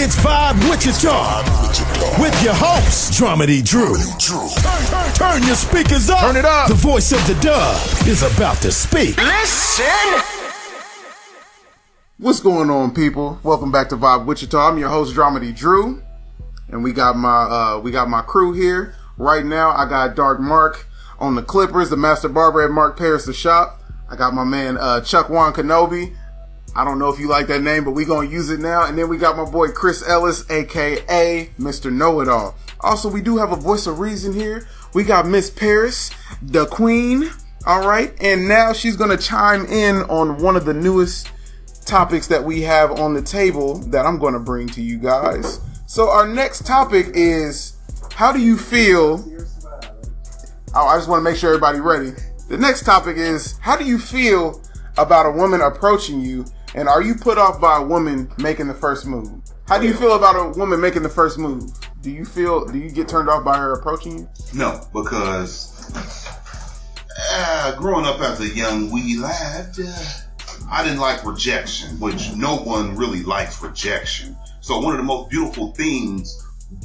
It's Vibe Wichita with your host, Dramody Drew. Turn your speakers up. Turn it up. The voice of the dub is about to speak. Listen. What's going on, people? Welcome back to Vibe Wichita. I'm your host, Dramody Drew, and we got my crew here right now. I got Dark Mark on the Clippers, the Master Barber at Mark Paris the Shop. I got my man Chuck Juan Kenobi. I don't know if you like that name, but we gonna use it now. And then we got my boy Chris Ellis, aka Mr. Know-It-All. Also, we do have a voice of reason here. We got Miss Paris, the Queen. All right, and now she's gonna chime in on one of the newest topics that we have on the table that I'm gonna bring to you guys. So our next topic is, how do you feel? Oh, I just want to make sure everybody ready. The next topic is, how do you feel about a woman approaching you, and are you put off by a woman making the first move? How do you feel about a woman making the first move? Do you get turned off by her approaching you? No, because growing up as a young wee lad, I didn't like rejection, which no one really likes rejection. So one of the most beautiful things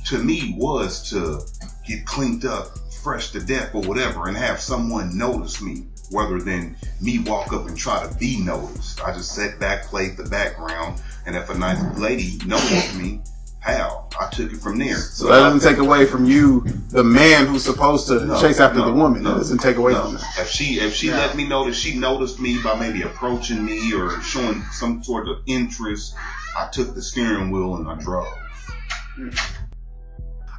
to me was to get cleaned up, fresh to death or whatever, and have someone notice me, rather than me walk up and try to be noticed. I just sat back, played the background, and if a nice lady noticed me, hell, I took it from there. So that doesn't take away from you, the man who's supposed to chase after the woman. That doesn't take away from that. If she let me know that she noticed me by maybe approaching me or showing some sort of interest, I took the steering wheel and I drove.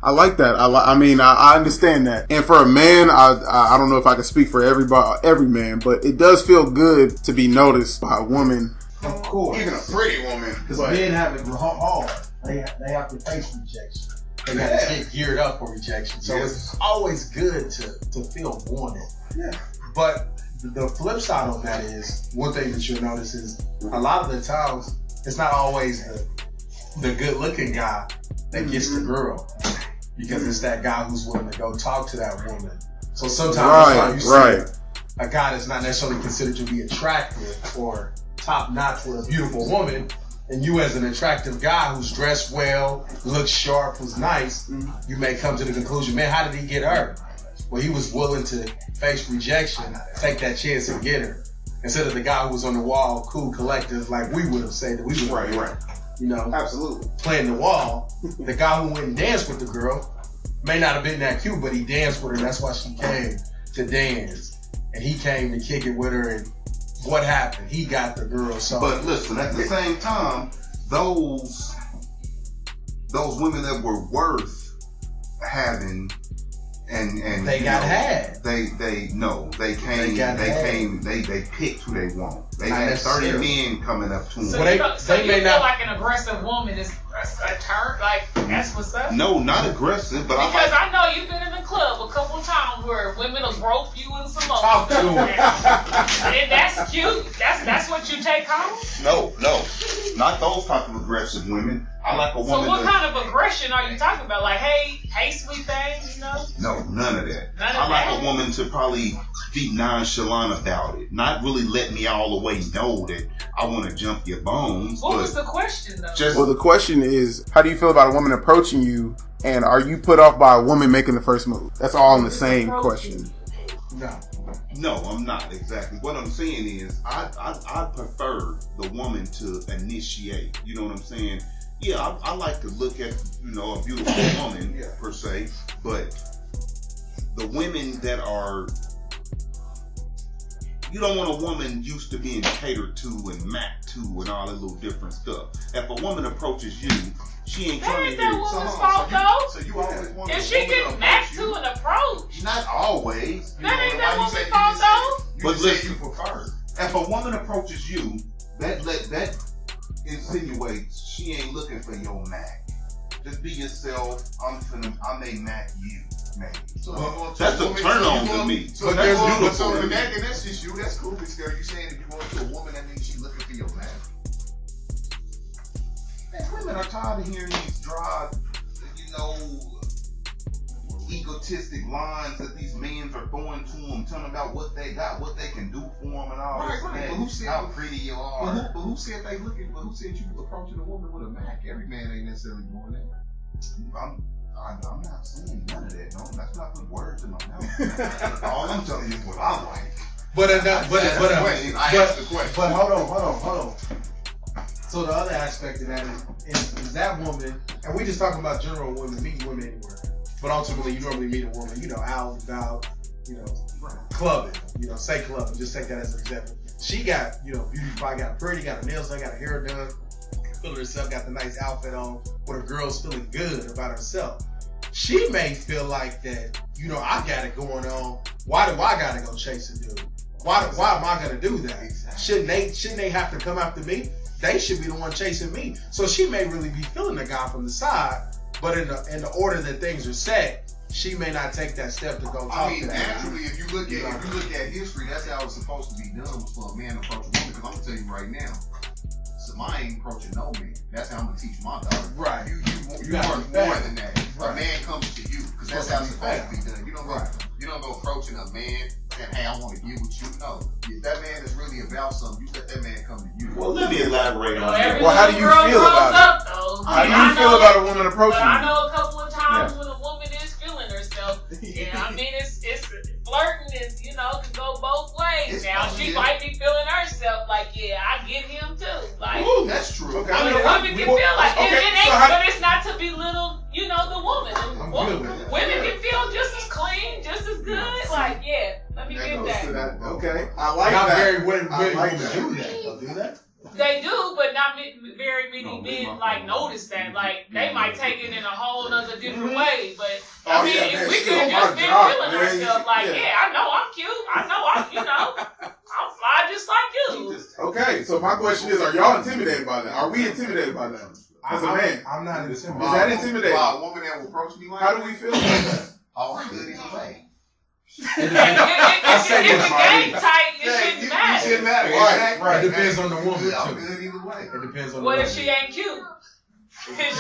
I like that. I understand that. And for a man, I don't know if I can speak for every man, but it does feel good to be noticed by a woman. Of course. Even a pretty woman. Because men have it hard. They have to face rejection. They have to get geared up for rejection. So it's always good to feel wanted. Yeah. But the flip side on that is, one thing that you'll notice is, a lot of the times, it's not always the good looking guy that gets the girl. Because it's that guy who's willing to go talk to that woman. So sometimes you see a guy that's not necessarily considered to be attractive or top notch with a beautiful woman, and you as an attractive guy who's dressed well, looks sharp, who's nice, you may come to the conclusion, man, how did he get her? Well, he was willing to face rejection, take that chance and get her. Instead of the guy who was on the wall, cool, collective, like we would have said that we would have Right. You know, Absolutely. playing the wall. The guy who went and danced with the girl may not have been that cute, but he danced with her. That's why she came to dance. And he came to kick it with her. And what happened? He got the girl. So, but listen, at the same time, those women that were worth having and they got had. They picked who they want. They had 30 men coming up to them. So you feel like an aggressive woman is a turn, like that's what's up? No, not aggressive, but because I know you've been in the club a couple times where women will rope you in some more. Talk to them. And that's cute. That's what you take home? No, not those type of aggressive women. I like a woman. So what kind of aggression are you talking about? Like, hey, sweet thing, you know? No, none of that. I like a woman to probably be nonchalant about it, not really let me all the way know that I want to jump your bones. What was the question though? Well, the question is, how do you feel about a woman approaching you, and are you put off by a woman making the first move? That's all in the same question. No, I'm not exactly. What I'm saying is, I prefer the woman to initiate. You know what I'm saying? Yeah, I like to look at, a beautiful woman per se, but the women that are, you don't want a woman used to being catered to and mapped to and all that little different stuff. If a woman approaches you, she ain't coming here. That ain't that woman's fault though. So you always want if she get mapped to an approach. Not always. That ain't that woman's fault though. But listen, you prefer. If a woman approaches you, that insinuates she ain't looking for your Mac. Just be yourself. I may Mac you, maybe. So that's a turn on to me. So that's beautiful. So the Mac and that's just you. That's cool. Because you saying if you go to a woman, that means she's looking for your Mac. Man, women are tired of hearing these dry, egotistic lines that these men are throwing to them, telling about what they got, what they can do for them, and all this. Right. But who said how pretty you are? But who said they looking? But who said you approaching a woman with a Mac? Every man ain't necessarily doing that. I'm not saying none of that. No, that's not putting words in my mouth. All I'm telling you is what I like. But I asked the question. But hold on. So the other aspect of that is that woman, and we just talking about general women, meeting women anywhere. But ultimately, you normally meet a woman, out and about, clubbing, say clubbing. Just take that as an example. She got, beauty spot, got pretty, got her nails done, got her hair done, feeling herself, got the nice outfit on, where the girl's feeling good about herself. She may feel like that, I got it going on. Why do I gotta go chase a dude? Why am I gonna do that? Exactly. Shouldn't they have to come after me? They should be the one chasing me. So she may really be feeling the guy from the side, but in the order that things are set, she may not take that step to go talk to that naturally, if you look at history, that's how it's supposed to be done. Was for a man to approach a woman. Because I'm gonna tell you right now, I ain't approaching no man. That's how I'm gonna teach my daughter. Right. You want more than that. Right. A man comes to you because that's how it's supposed to be done. You don't go approaching a man and hey, I want to get with you. No, if that man is really about something, you let that man come to you. Well, let me elaborate on that. Well, how do you feel about it? How do you feel about a woman approaching you? I know a couple of times when a woman is feeling herself. And I mean, it's flirting is, can go both ways. Now, she might be feeling herself like, yeah, I get him too. Like, ooh, that's true. Okay. I mean, women can feel like okay, but it's not to belittle, the woman. I'm good with that. Women can feel just as clean, just as good. Like, yeah, let me get that. Okay, I like Not that. very women like do that. that. They'll do that. They do, but not very many men notice that. Like they might take it in a whole other different way. But I mean, if we could have just been feeling ourselves, like, I know I'm cute. I know I'm fly just like you. Okay, so my question is, are y'all intimidated by that? Are we intimidated by that? As a man, I'm not intimidated. Is that intimidating? By a woman that will approach me like How do we feel about that? Oh, I'm good either way. If the game tight, it shouldn't matter. It shouldn't matter. Right. It depends on the woman. I'm too. good either way. It depends on What the if woman. she ain't cute?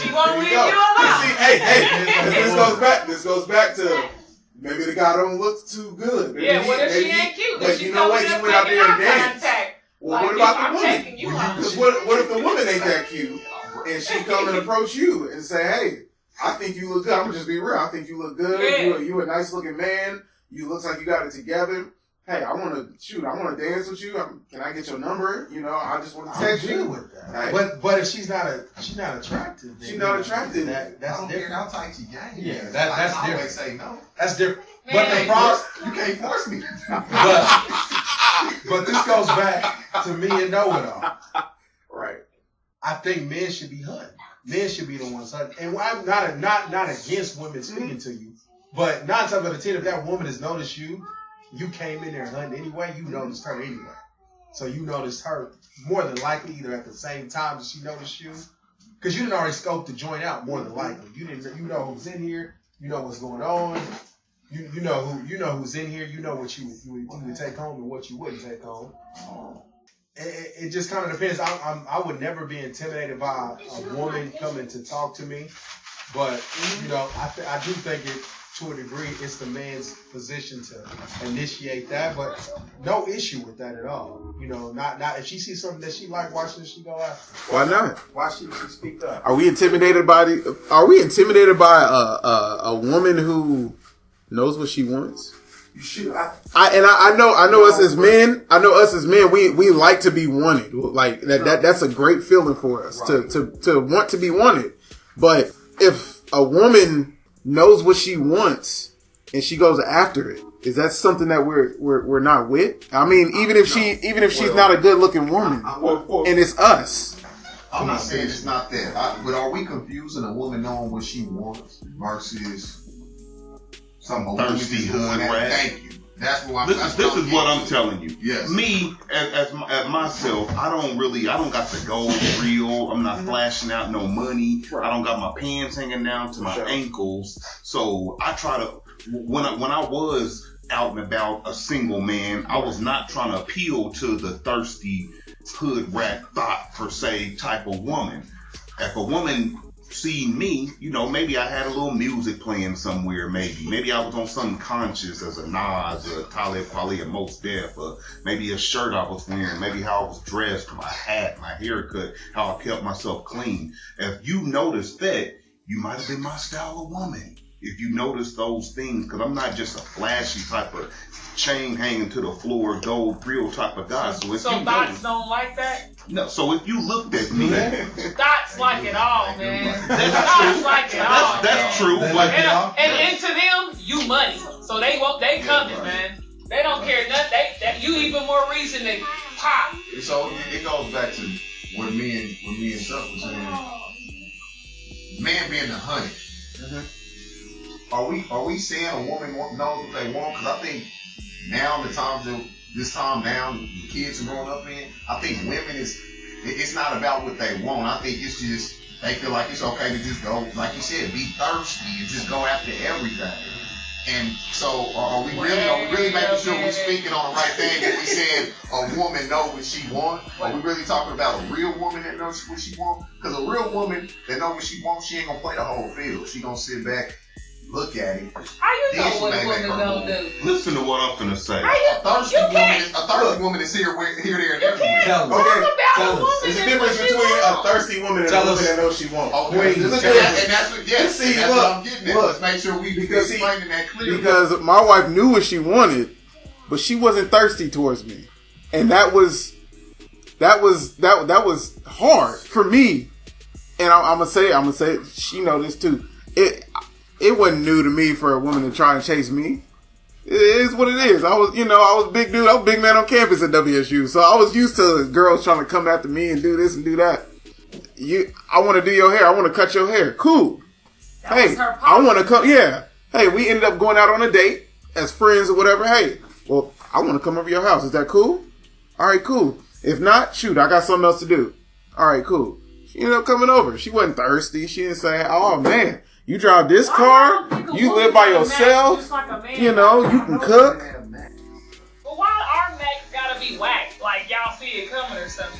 She won't leave you See, alone. hey, this goes back to maybe the guy don't look too good. Maybe What if she ain't cute? But you know what? He went out there and danced. Well, what about the woman? Because what if the woman ain't that cute and she come and approach you and say, hey, I think you look good. I'm gonna just be real. I think you look good. Yeah. You a nice looking man. You look like you got it together. Hey, I want to dance with you. Can I get your number? I just want to text you. With that. Hey. But if she's not attractive, then She's not attractive. I That's don't care different. how tight you gang. Yeah, that's I different. always say no. That's different. Man, But the problem, You can't force me. but this goes back to me and know-it-all. Right. I think men should be hunting. Men should be the ones hunting. And I'm not against women speaking to you, but 9 times out of 10, if that woman has noticed you came in there hunting anyway, you noticed her anyway. So you noticed her more than likely either at the same time that she noticed you, because you didn't already scope the joint out more than likely. You know who's in here. You know what's going on. You know who's in here. You know what you would take home and what you wouldn't take home. It just kind of depends. I would never be intimidated by a woman coming to talk to me, but I do think it to a degree it's the man's position to initiate that, but no issue with that at all. Not if she sees something that she like, why should she go after? Why not? Why should she speak up? Are we intimidated by a woman who knows what she wants? You should. I know us as men. We like to be wanted. Like that's a great feeling for us to want to be wanted. But if a woman knows what she wants and she goes after it, is that something that we're not with? I mean, even if she's not a good looking woman, and it's us. I'm not saying it's not that. But are we confusing a woman knowing what she wants versus some Thirsty hood rat. Thank you. That's what This is what I'm telling you. Yes. Me, as myself, I don't got the gold reel. I'm not flashing out no money. I don't got my pants hanging down to my ankles. So I try to, when I was out and about a single man, I was not trying to appeal to the thirsty hood rat thought per se type of woman. If a woman seen me, you know, maybe I had a little music playing somewhere, maybe I was on something conscious as a Nas or a Talib Kweli or Mos Def, or maybe a shirt I was wearing, maybe how I was dressed, my hat, my haircut, how I kept myself clean. If you noticed that, you might have been my style of woman. If you notice those things, because I'm not just a flashy type of chain hanging to the floor, gold real type of guy. So if so you thoughts don't like that? No, so if you looked at me, Thoughts like it all, man. That's Thoughts true. like it all. That's man. true. But And to them, you money. So they coming, man. They don't care nothing. That you even more reason to pop. So it goes back to what me and Chuck was saying. Man being the hunted. Are we saying a woman knows what they want? Because I think now this time now the kids are growing up in, I think women it's not about what they want. I think it's just they feel like it's okay to just go, like you said, be thirsty and just go after everything. And so are we really making sure we're speaking on the right thing when we said a woman knows what she wants? Are we really talking about a real woman that knows what she wants? Because a real woman that knows what she wants, she ain't gonna play the whole field. She gonna sit back, look at it. How you know what a woman don't do? listen to what I'm finna say. A thirsty woman is here, there, and everywhere. Tell Talk us. about a woman There's a and difference what she between a wants. thirsty woman and Tell a us. woman that knows she wants. Okay, and that's what, yes, See, that's look, what I'm getting at. look. Let's make sure we Because see, explaining that clearly. Because my wife knew what she wanted, but she wasn't thirsty towards me, and that was hard for me. And I'm gonna say it, she know this too. It wasn't new to me for a woman to try and chase me. It is what it is. I was big dude. I was big man on campus at WSU, so I was used to girls trying to come after me and do this and do that. I want to do your hair. I want to cut your hair. Cool. Hey, I want to come. Yeah. Hey, we ended up going out on a date as friends or whatever. Hey, well, I want to come over to your house. Is that cool? All right, cool. If not, shoot, I got something else to do. All right, cool. She ended up coming over. She wasn't thirsty. She didn't say, "Oh man, you drive this car. You live by yourself. You know, you can cook." But why our Macs gotta be whack? Like y'all see it coming or something?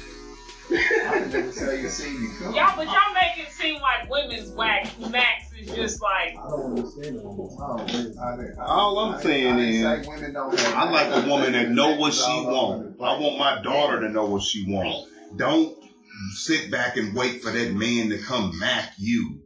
I didn't even say you see me come. Y'all make it seem like women's whack Macs is just like. I don't understand it. All I'm saying is, I like a woman that know what she wants. I want my daughter to know what she wants. Don't sit back and wait for that man to come mac you.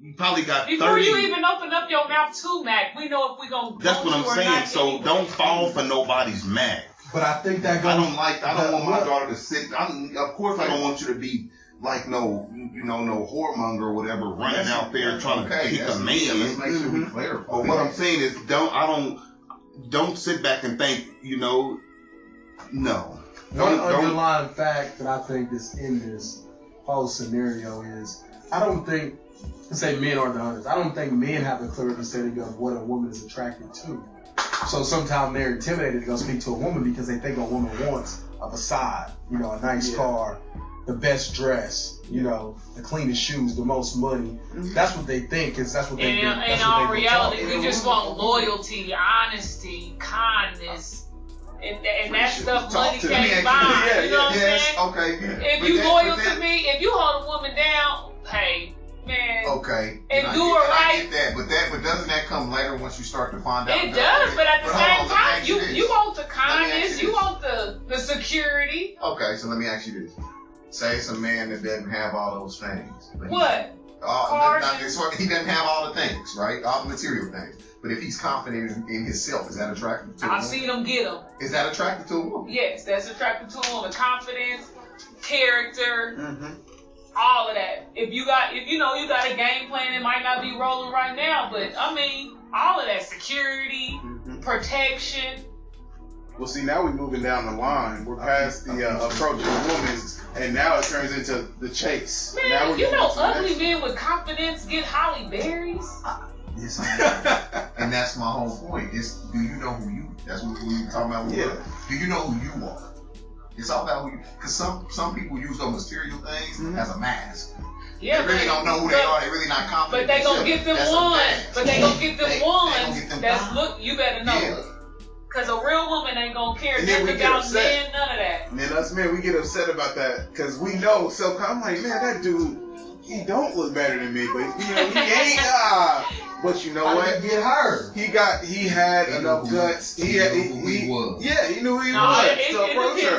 You probably got 30. Before you even open up your mouth to Mac, we know if we gonna. That's what I'm saying. So don't fall for nobody's mac. But I think that goes. I don't want my daughter to sit. Of course, I don't want you to be like no whoremonger or whatever, running out there trying to pick a man. Let's make sure we clarify. But what I'm saying is, don't sit back and think, no. One underlying fact that I think is in this whole scenario is I don't think, let's say men are the hunters, I don't think men have a clear understanding of what a woman is attracted to. So sometimes they're intimidated to go speak to a woman because they think a woman wants a facade, a nice car, the best dress, the cleanest shoes, the most money. That's what they think. That's what they think. In all reality, we just want loyalty, honesty, kindness. And that stuff money can't buy. You know what I'm saying? Okay. If you loyal to me, if you hold a woman down, hey, man. Okay. And do it right. I get that. But doesn't that come later once you start to find out? It does, but at the same time, you want the kindness, you want the security. Okay, so let me ask you this. Say it's a man that doesn't have all those things. What? He doesn't have all the things, right? All the material things. But if he's confident in himself, is that attractive to a woman? I've seen him get them. Is that attractive to a woman? Yes, that's attractive to a woman. Confidence, character, all of that. If you got a game plan, it might not be rolling right now, but I mean, all of that security, protection. Well, see, now we're moving down the line. We're past the approach of a woman, and now it turns into the chase. Man, ugly men with confidence get Holly Berries. Yes, I and that's my whole point. Do you know who you? That's what we were talking about. Yeah. Do you know who you are? It's all about who you. Because some people use those material things as a mask. Yeah, they really don't know who they are. They're really not confident. But they gonna get them one. But they gonna get them one. That's look. You better know. Yeah. Cause a real woman ain't gonna care nothing about men, none of that. And then us men, we get upset about that because we know. So I'm like, man, that dude, He don't look better than me, but he ain't. But you know How what? did he get her? He had enough guts. He knew who he was. It depends on who you're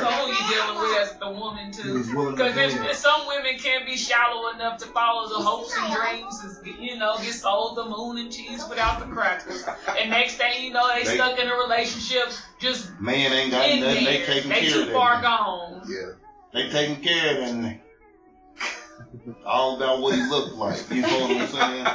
dealing with as the woman too. Because some women can be shallow enough to follow the hopes and dreams, get sold the moon and cheese without the crackers. And next thing you know, they stuck in a relationship. Just man ain't got nothing. They taking care of that. They too far gone. Yeah. They taking care of that. All about what he looked like. You know what I'm saying?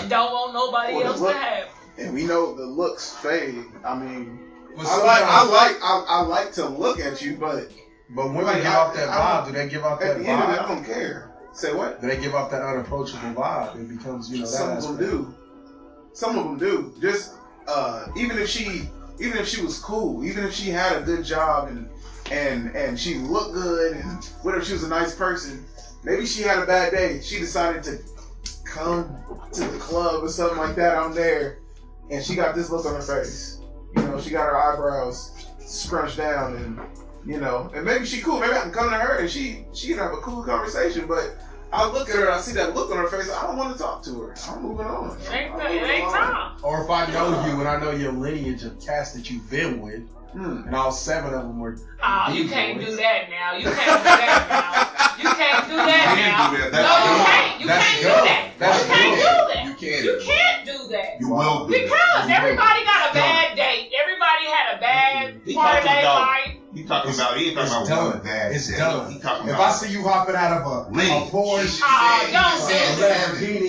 And don't want nobody else to have. And we know the looks fade. I mean, I like to look at you, but women give off that vibe. Do they give off that vibe? At the end of it, I don't care. Say what? Do they give off that unapproachable vibe? It becomes, Some of them do. Some of them do. Just even if she was cool, even if she had a good job and she looked good, and what if she was a nice person? Maybe she had a bad day. She decided to come to the club or something like that. I'm there, and she got this look on her face. She got her eyebrows scrunched down, and maybe she cool. Maybe I can come to her and she can have a cool conversation. But I look at her and I see that look on her face. I don't want to talk to her. I'm moving on. It ain't time. Or if I know you and I know your lineage of cats that you've been with, and all 7 of them were. Oh, you can't do that now. You can't do that now. You can't do that now. No, you can't. You can't do that. You can't do that. You will do because everybody got a bad date. Everybody had a bad part of their life. He ain't talking about one bad. It's done. He talking if about I see you hopping out of a Porsche, don't do that. Lamborghini.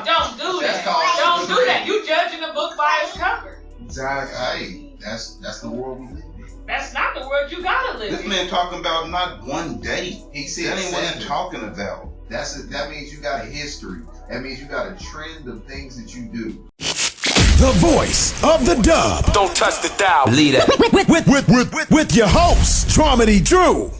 Don't do that. Don't do that. You judging a book by its cover. Exactly. Hey, that's the world we live in. That's not the world you gotta live in. This man talking about not one date. He said that ain't what he's talking about. That means you got a history. That means you got a trend of things that you do. The voice of the dub. Don't touch the dial. Leader. With your host, Dramody Drew.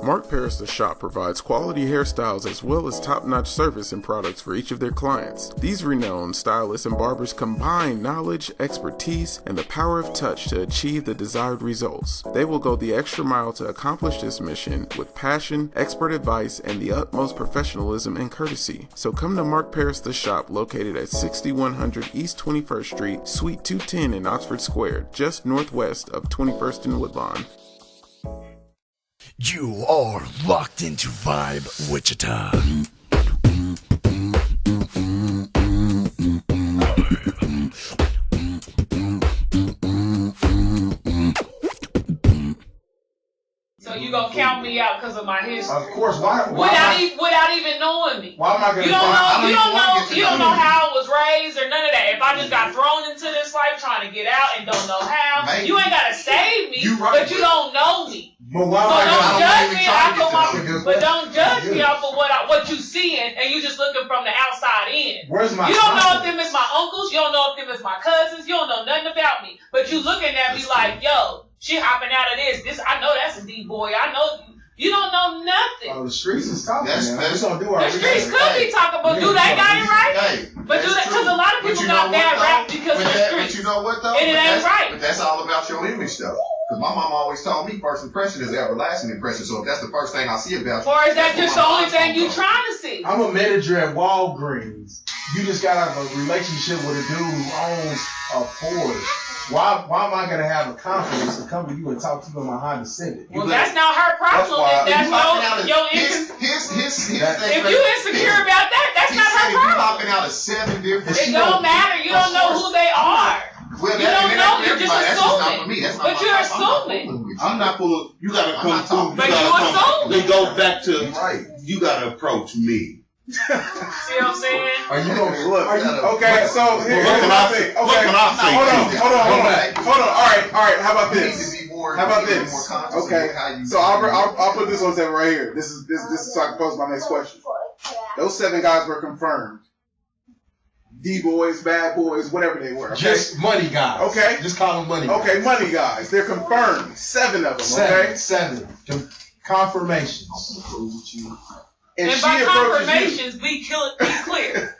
Mark Paris The Shop provides quality hairstyles as well as top-notch service and products for each of their clients. These renowned stylists and barbers combine knowledge, expertise, and the power of touch to achieve the desired results. They will go the extra mile to accomplish this mission with passion, expert advice, and the utmost professionalism and courtesy. So come to Mark Paris The Shop, located at 6100 East 21st Street, Suite 210 in Oxford Square, just northwest of 21st and Woodlawn. You are locked into Vibe Wichita. So you gonna count me out because of my history? Of course. Without even knowing me. Why am I gonna? You don't know how I was raised or none of that. If I just got thrown into this life trying to get out and don't know how, Maybe. you ain't gotta save me, but you don't know me. But why don't judge me off of what you seeing and you just looking from the outside in. Where's my? You don't know if them is my uncles. You don't know if them is my cousins. You don't know nothing about me. But you looking at me like, yo, she hopping out of this. I know that's a D-boy. I know you don't know nothing. Oh, the streets is talking. That's gonna do our the streets could be talking, but do they got it right? But do that because a lot of people got bad rap because of the streets. But you know what though? And it ain't right. But that's all about your image though. Because my mom always told me first impression is everlasting impression. So if that's the first thing I see about you, or is that just the only thing you trying to see? I'm a manager at Walgreens. You just got out of a relationship with a dude who owns a Porsche. Why am I gonna have a confidence to come to you and talk to you on my Honda Civic? Well, that's not her problem. If that's your if you insecure about that, that's not her problem. You hopping out of 7 different. It don't matter. You don't know who they are. Well, you don't know. You're just assuming. But you're assuming. I'm not gonna. You gotta come through. But you assume. They go back to right. You gotta approach me. See what I'm saying? Are you gonna look? Okay, so here's my thing. Okay, hold on. All right. How about this? Okay, so I'll put this on right here. This is so I can pose my next question. Those 7 guys were confirmed. D-boys, bad boys, whatever they were. Okay? Just money guys. Okay. Just call them money guys. Okay, money guys. They're confirmed. 7 of them, okay? 7. Confirmations. And by confirmations, be clear.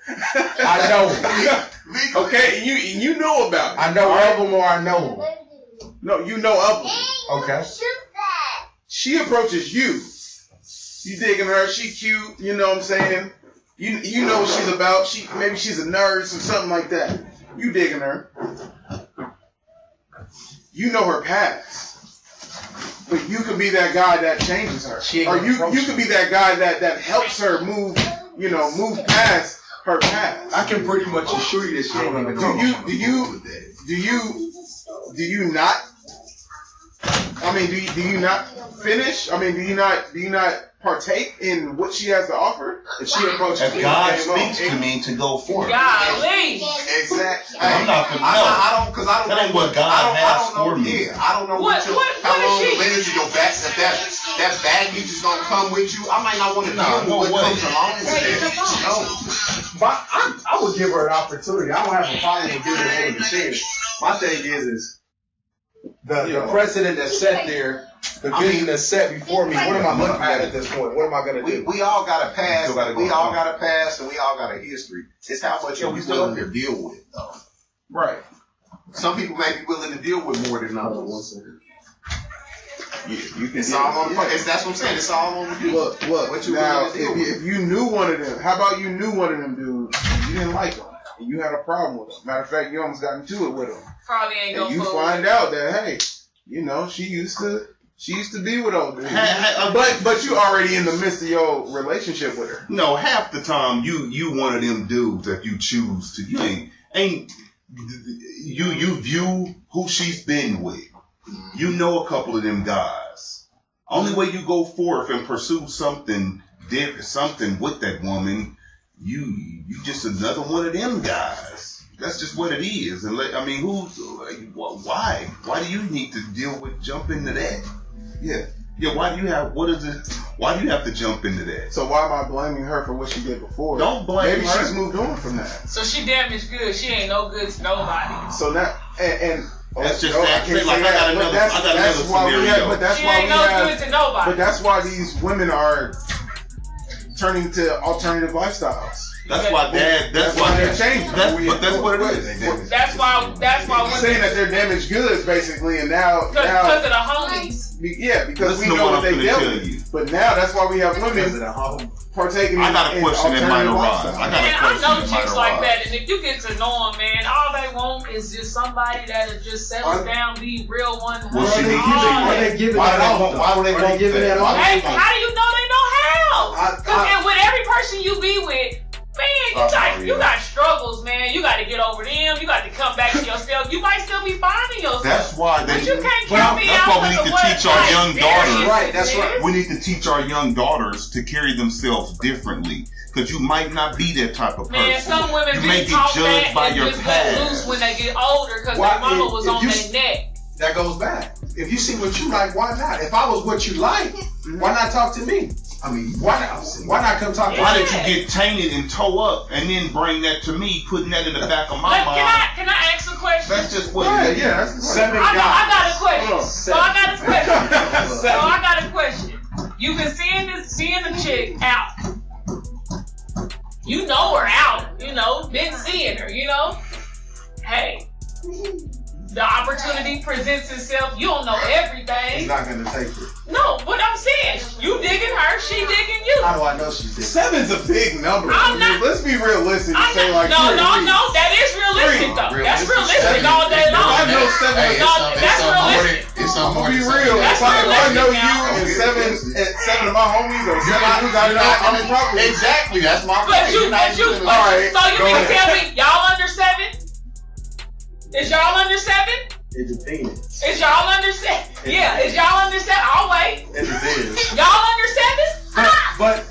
I know. Okay, you know about it. I know of them or I know them. No, you know of them. Okay. She approaches you. You digging her? She cute. You know what I'm saying? You know what she's about. Maybe she's a nurse or something like that. You digging her? You know her past. But you could be that guy that changes her. Or you could be that guy that helps her move past her past. I can pretty much assure you that she ain't even know. Do you not? I mean, do you not finish? I mean, do you not partake in what she has to offer? If she approaches If God speaks to me to go forth. Golly. Exactly. I'm not gonna know. I don't That know ain't what God has for me. Yeah, I don't know What how long is she? the lineage of your back that baggage is gonna come with you. I might not want to deal with what comes along with that. No. But I would give her an opportunity. I don't have a problem with giving her a chance. My thing is the precedent that's set there, the vision that's set before me. What am I looking at this point? What am I gonna do? We all got a past. We all got a past, and we all got a history. It's how much are we willing to deal with, though. Right. Some people may be willing to deal with more than others. Yeah, you can. It's all on. That's what I'm saying. It's all on you. Look. What you Now, willing to deal with? if you knew one of them, how about you knew one of them dudes and you didn't like them and you had a problem with them? Matter of fact, you almost got into it with them. Probably ain't And no you fool. find out that hey, she used to be with old dudes. But you already in the midst of your relationship with her. No, half the time you one of them dudes that you choose to. You ain't you view who she's been with. You know a couple of them guys. Only way you go forth and pursue something different, something with that woman, you just another one of them guys. That's just what it is. And why? Why do you need to deal with jump into that? Yeah. Why do you have to jump into that? So why am I blaming her for what she did before? Don't blame Maybe her. she's moved on from that. So she damaged good. She ain't no good to nobody. So now and That's just I that. can't Like, say that, I got but another that's why we scenario. have. But that's She why ain't we no have. good to nobody. But that's why these women are turning to alternative lifestyles. That's why That's why they're changing. That's what it is. That's why women Saying that they're damaged goods, basically, and now because of the homies. because Listen we to know what what I'm they finna dealt tell with. you. But now that's why we have women partaking I got a in question that might alternative arise. lifestyles. I got a Man, I question know that might chicks like arise. that, and if you get to know them, man, all they want is just somebody that'll just settle down, be real 100. Well, she needs Are they giving that off? Why would they want giving that off? Hey, how do you know they know how? Because with every person you be with, man, you got struggles, man. You got to get over them. You got to come back to yourself. You might still be finding yourself. That's why But you can't count me out we need because to of what teach our my young experience daughters. Right, that's right. We need to teach our young daughters to carry themselves differently. Because you might not be that type of person. Man, some women you be may be taught judged that by and your just let loose past. when they get older because Why- their mama was if on you- their neck. That goes back. If you see what you like, why not? If I was what you like, why not talk to me? I mean, why not come talk to me? Why did you get tainted and toe up and then bring that to me, putting that in the back of my Look, mind? can I ask a question? That's just what Yeah, it is. yeah, that's Seven I guys. got a question. Hold on. So I got a question. You've been seeing the chick out. You know her out. Been seeing her. Hey, the opportunity presents itself. You don't know He's everything. not gonna take it. No, but I'm saying you digging her, she digging you. How do I know she's different? Seven's a big number. I'm not- Let's be realistic and I'm say not, like no, 3. that is realistic though. That's realistic Seven. all day long. I know seven. Hey, That's realistic. It's I'm more gonna be than real. That's If I know you realistic and seven of my homies or seven dudes I know, I'm probably Exactly. That's my But point. you, You're not even all right. so you go mean to ahead. tell me y'all under 7? Is y'all under 7? It depends. Is y'all under 7? Yeah, is y'all under 7? I'll wait. It depends. Y'all under 7? But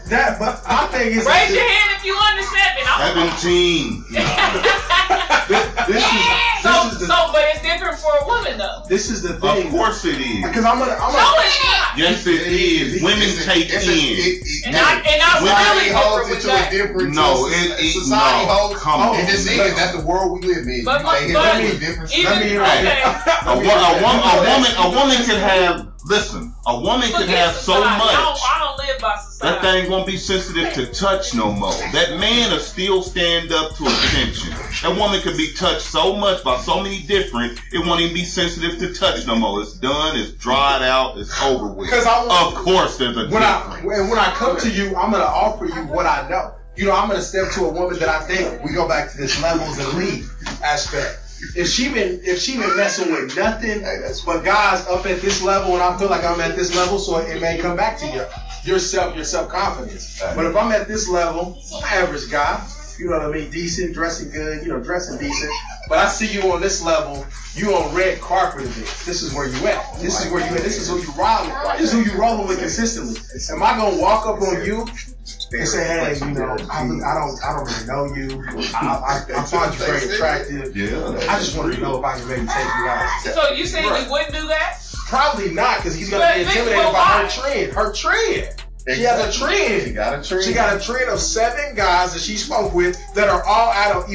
my thing is, Raise your hand if you under 7. 17. this is the But it's different for a woman though. this is the Of thing. course it is. Because I'm gonna No, it's not. Yes, it is. Women take in. And I Society really holds different it with to a that. different. No, it Society no. holds. Come on. It just is. That's the world we live in. But- You say but- it's different. Even, me- okay. A woman can have. Listen, a woman can Forget have so society. much. I don't live by society. That thing won't be sensitive to touch no more. That man will still stand up to attention. That woman could be touched so much by so many different, it won't even be sensitive to touch no more. It's done, it's dried out, it's over with. Of course there's a difference. When I come to you, I'm going to offer you what I know. You know, I'm going to step to a woman that I think, we go back to this levels and lead aspect. If she been messing with nothing but guys up at this level, and I feel like I'm at this level, so it may come back to you. Your self-confidence. But if I'm at this level, I'm an average guy, you know what I mean, decent, dressing good, dressing decent. But I see you on this level, you on red carpet a bit. This is where you at. This is where you at. This is who you rolling. This is who you rolling with consistently. Am I gonna walk up on you and say, hey, I don't really know you. I find you very attractive. Yeah. I just wanted to know if I can maybe take you out. So you saying you wouldn't do that? Probably not, because he's gonna be intimidated by her trend. Her trend. She has a trend. She got a trend. She got a trend of 7 guys that she spoke with that are all out of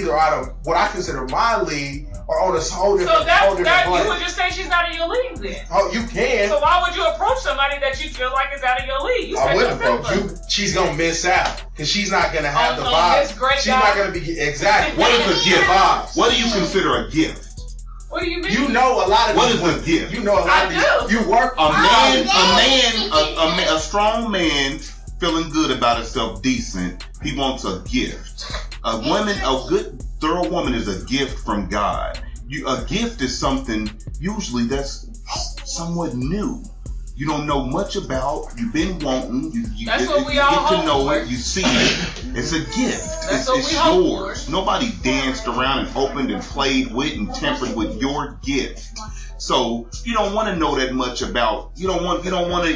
what I consider my league or on a whole different. So you would just say she's out of your league then. Oh, you can. So why would you approach somebody that you feel like is out of your league? I wouldn't approach you. She's gonna miss out because she's not gonna have the vibe. She's not gonna be exactly. What is a gift? What do you consider a gift? What do you mean? You know a lot of what is a gift? You know a lot of these. You work a strong man feeling good about himself, decent. He wants a gift. A good, thorough woman is a gift from God. A gift is something usually that's somewhat new. You don't know much about. You've been wanting. You get to know it. You see it. It's a gift. It's yours. Nobody danced around and opened and played with and tempered with your gift. So you don't want to know that much about. You don't want to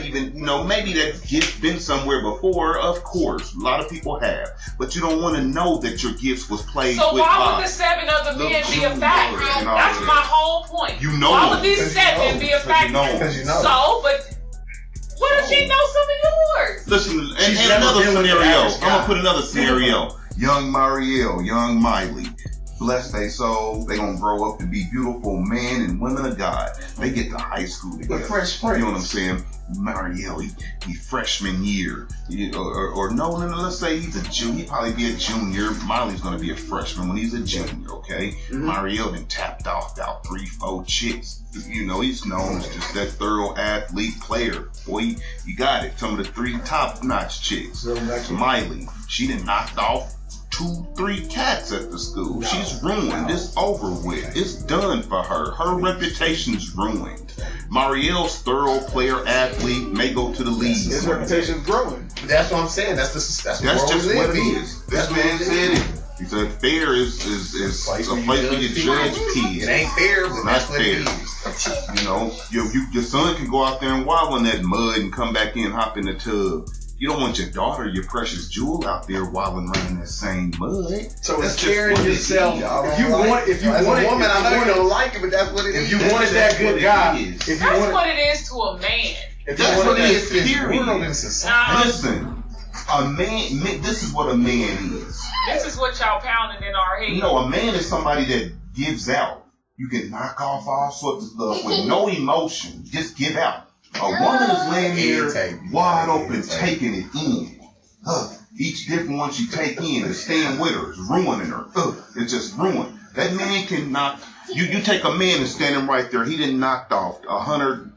even maybe that gift been somewhere before. Of course, a lot of people have, but you don't want to know that your gifts was played with. So why would the 7 other men be a factor? That's my whole point. Why would these 7 be a factor? Because you know. So, but what if she knows some of yours? Listen, and another scenario. I'm gonna put another scenario. Young Marielle, young Miley, bless their soul. They gonna grow up to be beautiful men and women of God. They get to high school together. You know what I'm saying? Marielle, he freshman year, or no, let's say he's a junior. He'd probably be a junior. Miley's gonna be a freshman when he's a junior. Okay, Marielle been tapped off about 3-4 chicks. He's known as just that thorough athlete player. Boy, you got it. Some of the 3 top-notch chicks. Miley, she done knocked off 2-3 cats at the school. No, she's ruined. It's over with. It's done for her. Her reputation's ruined. Marielle's thorough player athlete may go to the league. His reputation's growing. That's what I'm saying. That's just what it is. This man said it. He said fair is a place where you judge kids. It ain't fair, but that's what it is. Your son can go out there and wallow in that mud and come back in, hop in the tub. You don't want your daughter, your precious jewel, out there wallowing around in that same mud. So it's caring yourself. If you want a woman, I know you don't like it, but that's what it is. If you wanted that good guy, that's what it is to a man. That's what it is. Period. Listen, a man. This is what a man is. This is what y'all pounding in our head. A man is somebody that gives out. You can knock off all sorts of stuff with no emotion. Just give out. A woman is laying here wide open, taking it in. Each different one she take in is staying with her, is ruining her. It's just ruined. That man can knock. You take a man that's standing right there. He done knocked off 100.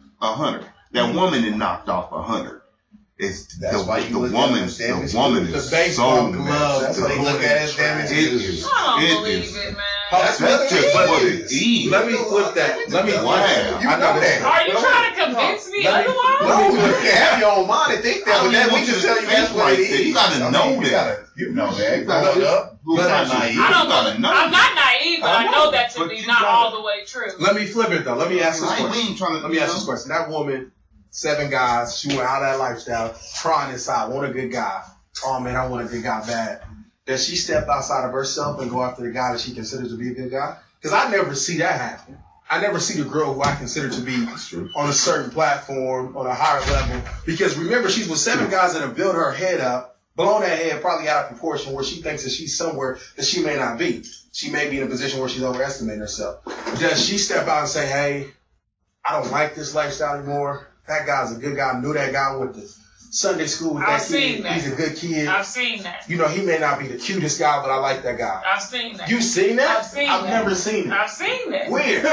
That woman done knocked off 100. It's the woman is the baseball glove. That's what they look at as damage. I don't believe it, man. That's just what it is. Let me flip that. You know that. Are you trying to convince me otherwise? No, you can have your own mind and think that, but then we just tell you that's what it is. You gotta know that. You know that. Growing up, you're not naive. I'm not naive, but I know that to be not all the way true. Let me flip it though. Let me ask this question. That woman, 7 guys, she went out of that lifestyle, trying to decide, want a good guy. Oh man, I want a good guy bad. Does she step outside of herself and go after the guy that she considers to be a good guy? Because I never see that happen. I never see the girl who I consider to be on a certain platform, on a higher level. Because remember, she's with 7 guys that have built her head up, blown that head probably out of proportion, where she thinks that she's somewhere that she may not be. She may be in a position where she's overestimating herself. Does she step out and say, hey, I don't like this lifestyle anymore. That guy's a good guy. I knew that guy with Sunday school with I've that seen kid. that. He's a good kid. I've seen that. You know, he may not be the cutest guy, but I like that guy. I've seen that. You seen that? I've seen I've that. never seen it. I've seen that. Where?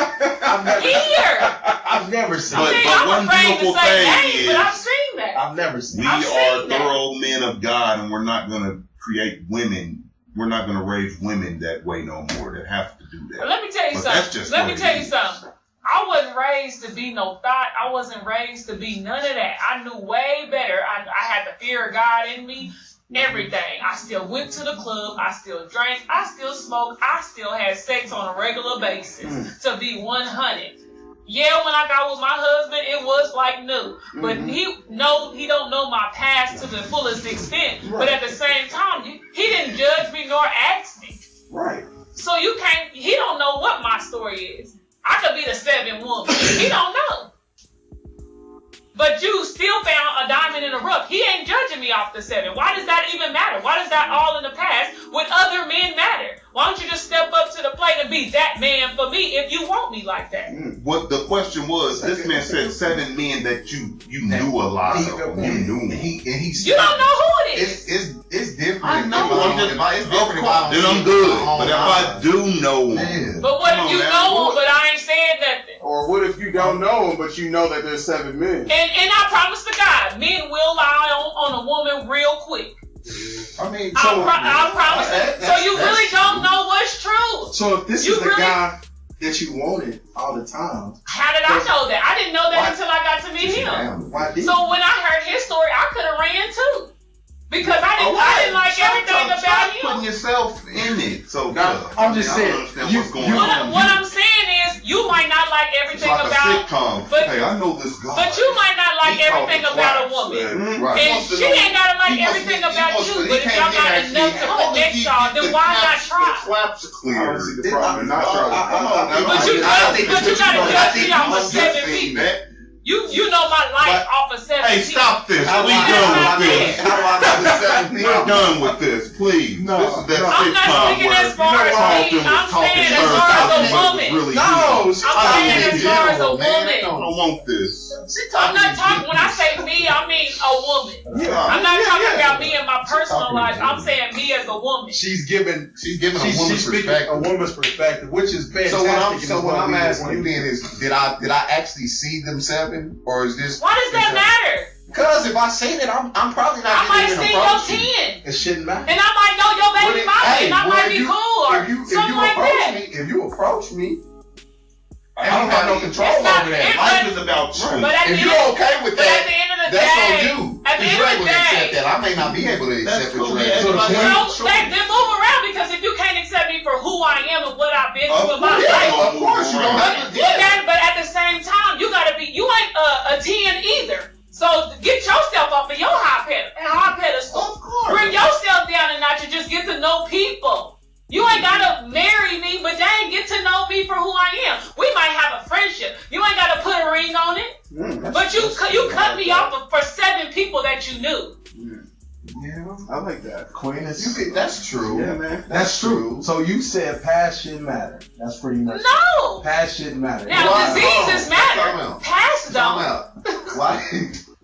I've never. Here. I've never seen I it. mean, But I'm one afraid to beautiful say thing names, but is- I've seen that. I've never seen We it. I've are seen that. thorough men of God, and we're not going to create women. We're not going to raise women that way no more that have to do But that. let me tell you But that's something. just Let what me it tell you is. something. I wasn't raised to be no thought. I wasn't raised to be none of that. I knew way better. I had the fear of God in me. Everything. I still went to the club. I still drank. I still smoked. I still had sex on a regular basis. To be 100. Yeah, when I got with my husband, it was like new. But he don't know my past to the fullest extent. But at the same time, he didn't judge me nor ask me. Right. So he don't know what my story is. I could be the 7th woman. He don't know. But you still found a diamond in the rough. He ain't judging me off the 7. Why does that even matter? Why does that all in the past with other men matter? Why don't you just step up to the plate and be that man for me if you want me like that? What the question was, this man said 7 men that you knew a lot of. You knew them. You don't know who it is. It's different. I know. It's different if I don't Then see I'm it good. with my own But if I eyes. do know them, Yeah. But what Come if on, you man. know him, but I ain't said nothing? Or what if you don't know him, but you know that there's 7 men? And I promise to God, men will lie on a woman real quick. I mean, I promise. So you really don't know what's true. So if this You is the really- guy that you wanted all the time, How did I know that? I didn't know that until I got to meet him. why did So when I heard his story, I could have ran too. Because I didn't like everything about him. putting yourself in it. So I'm just I saying, don't understand you- what's going you- on. What I'm saying is, you might not like It's everything like a about, sitcom. but- Hey, I know this guy. but you might not like He called everything the about a claps, woman. man. Right. And she ain't gotta like everything about you, but if y'all got enough to connect y'all, then why not try? Flaps clear. I don't see the problem in not trying. But you gotta judge me off of 7 people. You know my life off of 7 Hey, people. stop this. How We do I done know? with this. How do I know the 7 We're people? done with this, please. No, This is that no. I'm not sitcom speaking where as far as Carlton me. I'm was talking saying as turns far out as a he was woman. really No, good. I'm saying as far as a general, man. woman. I don't want this. I'm not talking, when I say me, I mean a woman. I'm not talking about me and my personal life. I'm saying me as a woman. she's giving She's giving a woman's she's speaking perspective. a woman's perspective, which is fantastic. So and what is I'm we asking want you to then is, did I actually see them 7, or is this? Why does that matter? Because if I seen it, I'm probably I not might gonna even see your approach you. 10. It shouldn't matter. And I might know your baby mama, Hey, and I well, might if be you- cool or if you something like approach that. me, if you approach me, I Ain't don't have no nobody- control It's not- over that. it- Life is about you. But at the If end, you're okay with but at that, the end of the that's day, on you. at the If end you're of able the to accept day, that, I may not be able to That's accept cool, what you're yeah. asking. Everybody- so then move around, because if you can't accept me for who I am and what I've been through in my course. life, Yeah, of course you don't have to. yeah, but at the same time, you ain't a 10 either. So get yourself off of your high pedestal. Of course. Bring yourself down a notch and just get to know people. You ain't gotta marry me, but dang, get to know me for who I am. We might have a friendship. You ain't gotta put a ring on it. But you cut me off for 7 people that you knew. Yeah, I like that. Queen is That's true. Yeah, man. That's true. So you said past shouldn't matter. That's pretty much No. past shouldn't matter. Now Why? diseases Time matter. out. Past Time don't. out. Why?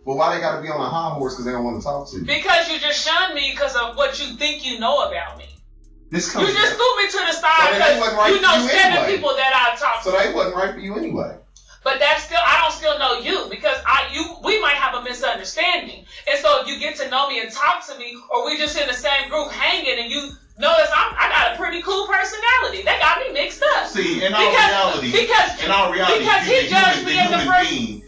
But why they gotta be on a high horse because they don't want to talk to you? Because you just shunned me because of what you think you know about me. This You comes just threw me to the So side then they wasn't right because you know for you 7 anyway. people that I talk So to. they wasn't right for you anyway. But that's still, I don't still know you because we might have a misunderstanding. And so if you get to know me and talk to me, or we just in the same group hanging, and you notice I got a pretty cool personality. That got me mixed up. See, in our reality, because he judged me as a person.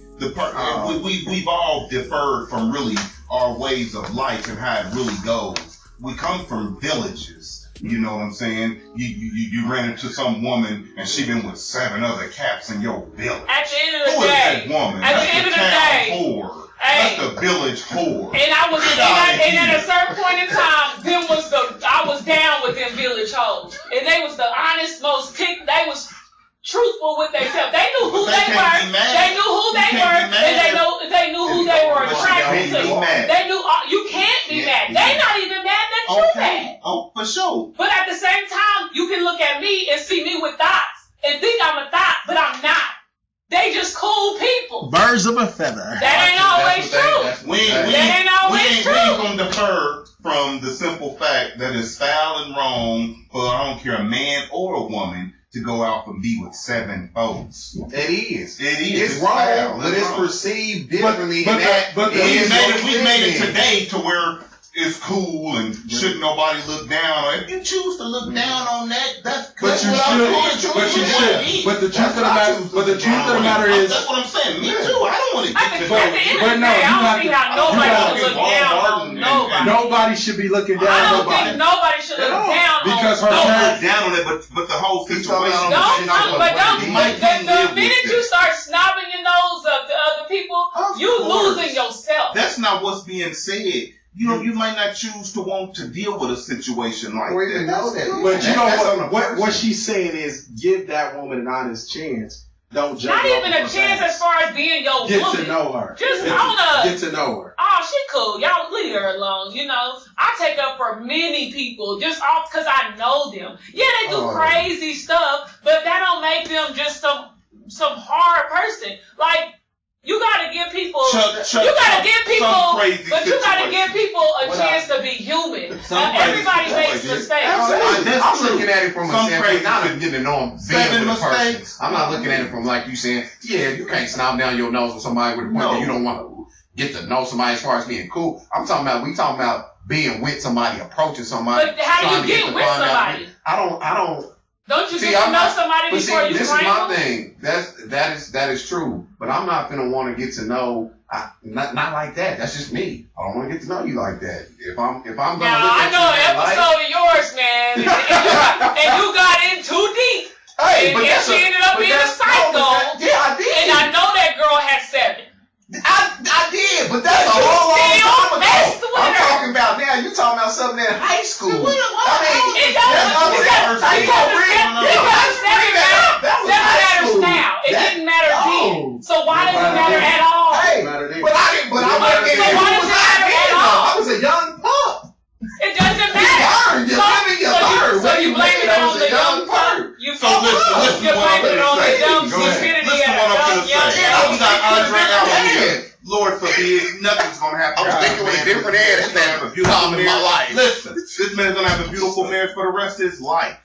We've all deferred from really our ways of life and how it really goes. We come from villages. You know what I'm saying? You ran into some woman and she been with 7 other cats in your village. At the end of the Who is day, that woman? at the That's end of the town day, whore. hey. That's the village whore. and I was, Get outta and at a here. certain point in time, I was down with them village hoes, and they was the honest, they was truthful with themselves. They knew who But they they can't were. be mad. They knew who You they can't were, be mad. and they knew who they were But you attracted can't be to. mad. They knew you can't be mad. They not even mad that you mad. Oh, for sure. But at the same time, you can look at me and see me with thoughts and think I'm a thought, but I'm not. They just cool people. Birds of a feather. That ain't always true. We That ain't always true. We ain't gonna defer from the simple fact that it's foul and wrong for, I don't care, a man or a woman to go out and be with 7 folks. It is. It's wrong, foul. but it's wrong. perceived differently. But We made it today to where it's cool and shouldn't nobody look down on it. If you choose to look down on that, that's But you should. But you should. But the truth of the matter is. That's what I'm saying. Me too. I don't want to get to At the end of the day, I don't see how nobody should look down on nobody. Nobody should be looking down I on don't nobody. think nobody should look down Because on her nobody. parents- down on it, but the whole situation. The minute you start snobbing your nose up to other people, you losing yourself. That's not what's being said. You might not choose to want to deal with a situation like Or even that. know that. But you That's on know the what person. she's saying is give that woman an honest chance. Don't judge Not her even off a of her chance past. as far as being your Get woman. to know her. Just Get to know her. Oh, she cool. Y'all leave her alone. I take up for many people just off because I know them. Yeah, they do crazy stuff, but that don't make them just some hard person. Like, you gotta give people, but you gotta give people a chance to be human. Everybody makes mistakes. I'm looking at it from a Some standpoint, crazy not shit. getting to know them, Seven being with a person. mistakes. I'm not looking at it from like you saying, yeah, you can't snob down your nose with somebody with a point that you don't want to get to know somebody as far as being cool. We talking about being with somebody, approaching somebody. But how do you get with somebody? Don't you get to know somebody before you this bring is my them? thing. That is true. But I'm not gonna want to get to know. Not like that. That's just me. I don't want to get to know you like that. If I'm gonna Now, look at I know an you like, episode of yours, man, and you got in too deep. hey, And she ended up being a psycho. I did. And I know that girl had 7. I did, but that's a whole long still time ago. messed with I'm her. talking about now. You talking about something in high school? It doesn't matter now. It didn't matter then. So why does it matter at all? Hey, but I wasn't. So why does it matter at all? I was a young pup. It doesn't matter. So you blame it on the young pup. You blame it on the young stupidity of the young. Lord forbid, nothing's gonna happen. I was thinking with a different head at that time in my life. Listen, this man's gonna have a beautiful marriage for the rest of his life.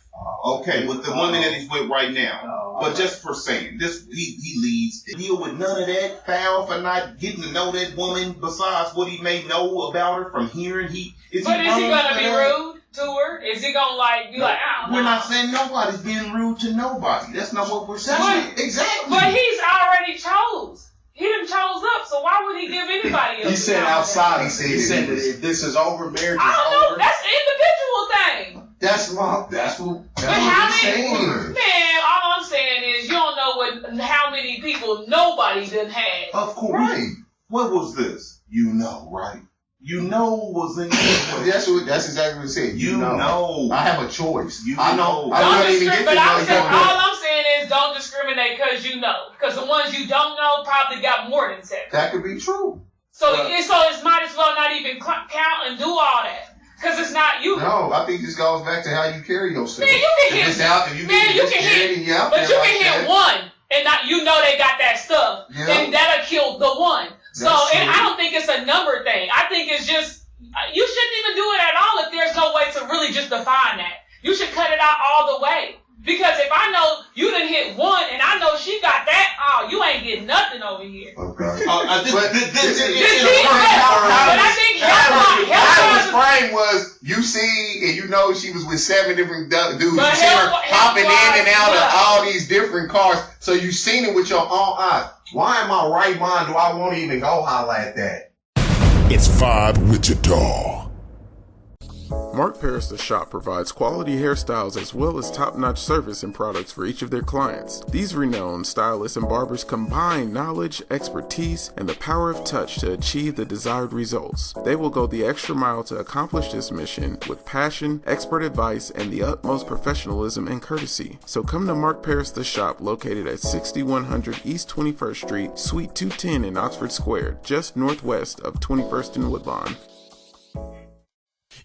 Okay, with the woman that he's with right now. But just for saying, he leads. Deal with none of that foul for not getting to know that woman besides what he may know about her from hearing. Is he gonna be rude to her? Is he gonna be like, I don't know? We're not saying nobody's being rude to nobody. That's not what we're saying. Exactly. But he's already chose. He done chose up, so why would he give anybody else? He said outside. He said that if this is over, marriage is I don't know. over. That's an individual thing. That's what But how he's many? saying. Man, all I'm saying is you don't know how many people nobody done had. Of course. Right. What was this? Right? Was in That's exactly what he said. You know. I have a choice. I know. I don't even get to know you. All I'm saying is don't discriminate because you know. Because the ones you don't know probably got more than 7. That could be true. So it might as well not even count and do all that. Because it's not you. No, I think this goes back to how you carry yourself. Man, you can hit. But you can hit one and not you know they got that stuff. Yeah. Then that'll kill the one. So and I don't think it's a number thing. I think it's just you shouldn't even do it at all if there's no way to really just define that. You should cut it out all the way. Because if I know you done hit one and I know she got that, you ain't getting nothing over here. Okay. But I think his frame was you see and you know she was with 7 different dudes. You see her popping in and out of all these different cars. So you seen it with your own eyes. Why in my right mind do I want to even go holler at that? It's Vibe with your dog. Mark Paris The Shop provides quality hairstyles as well as top-notch service and products for each of their clients. These renowned stylists and barbers combine knowledge, expertise, and the power of touch to achieve the desired results. They will go the extra mile to accomplish this mission with passion, expert advice, and the utmost professionalism and courtesy. So come to Mark Paris The Shop, located at 6100 East 21st Street, Suite 210 in Oxford Square, just northwest of 21st and Woodlawn.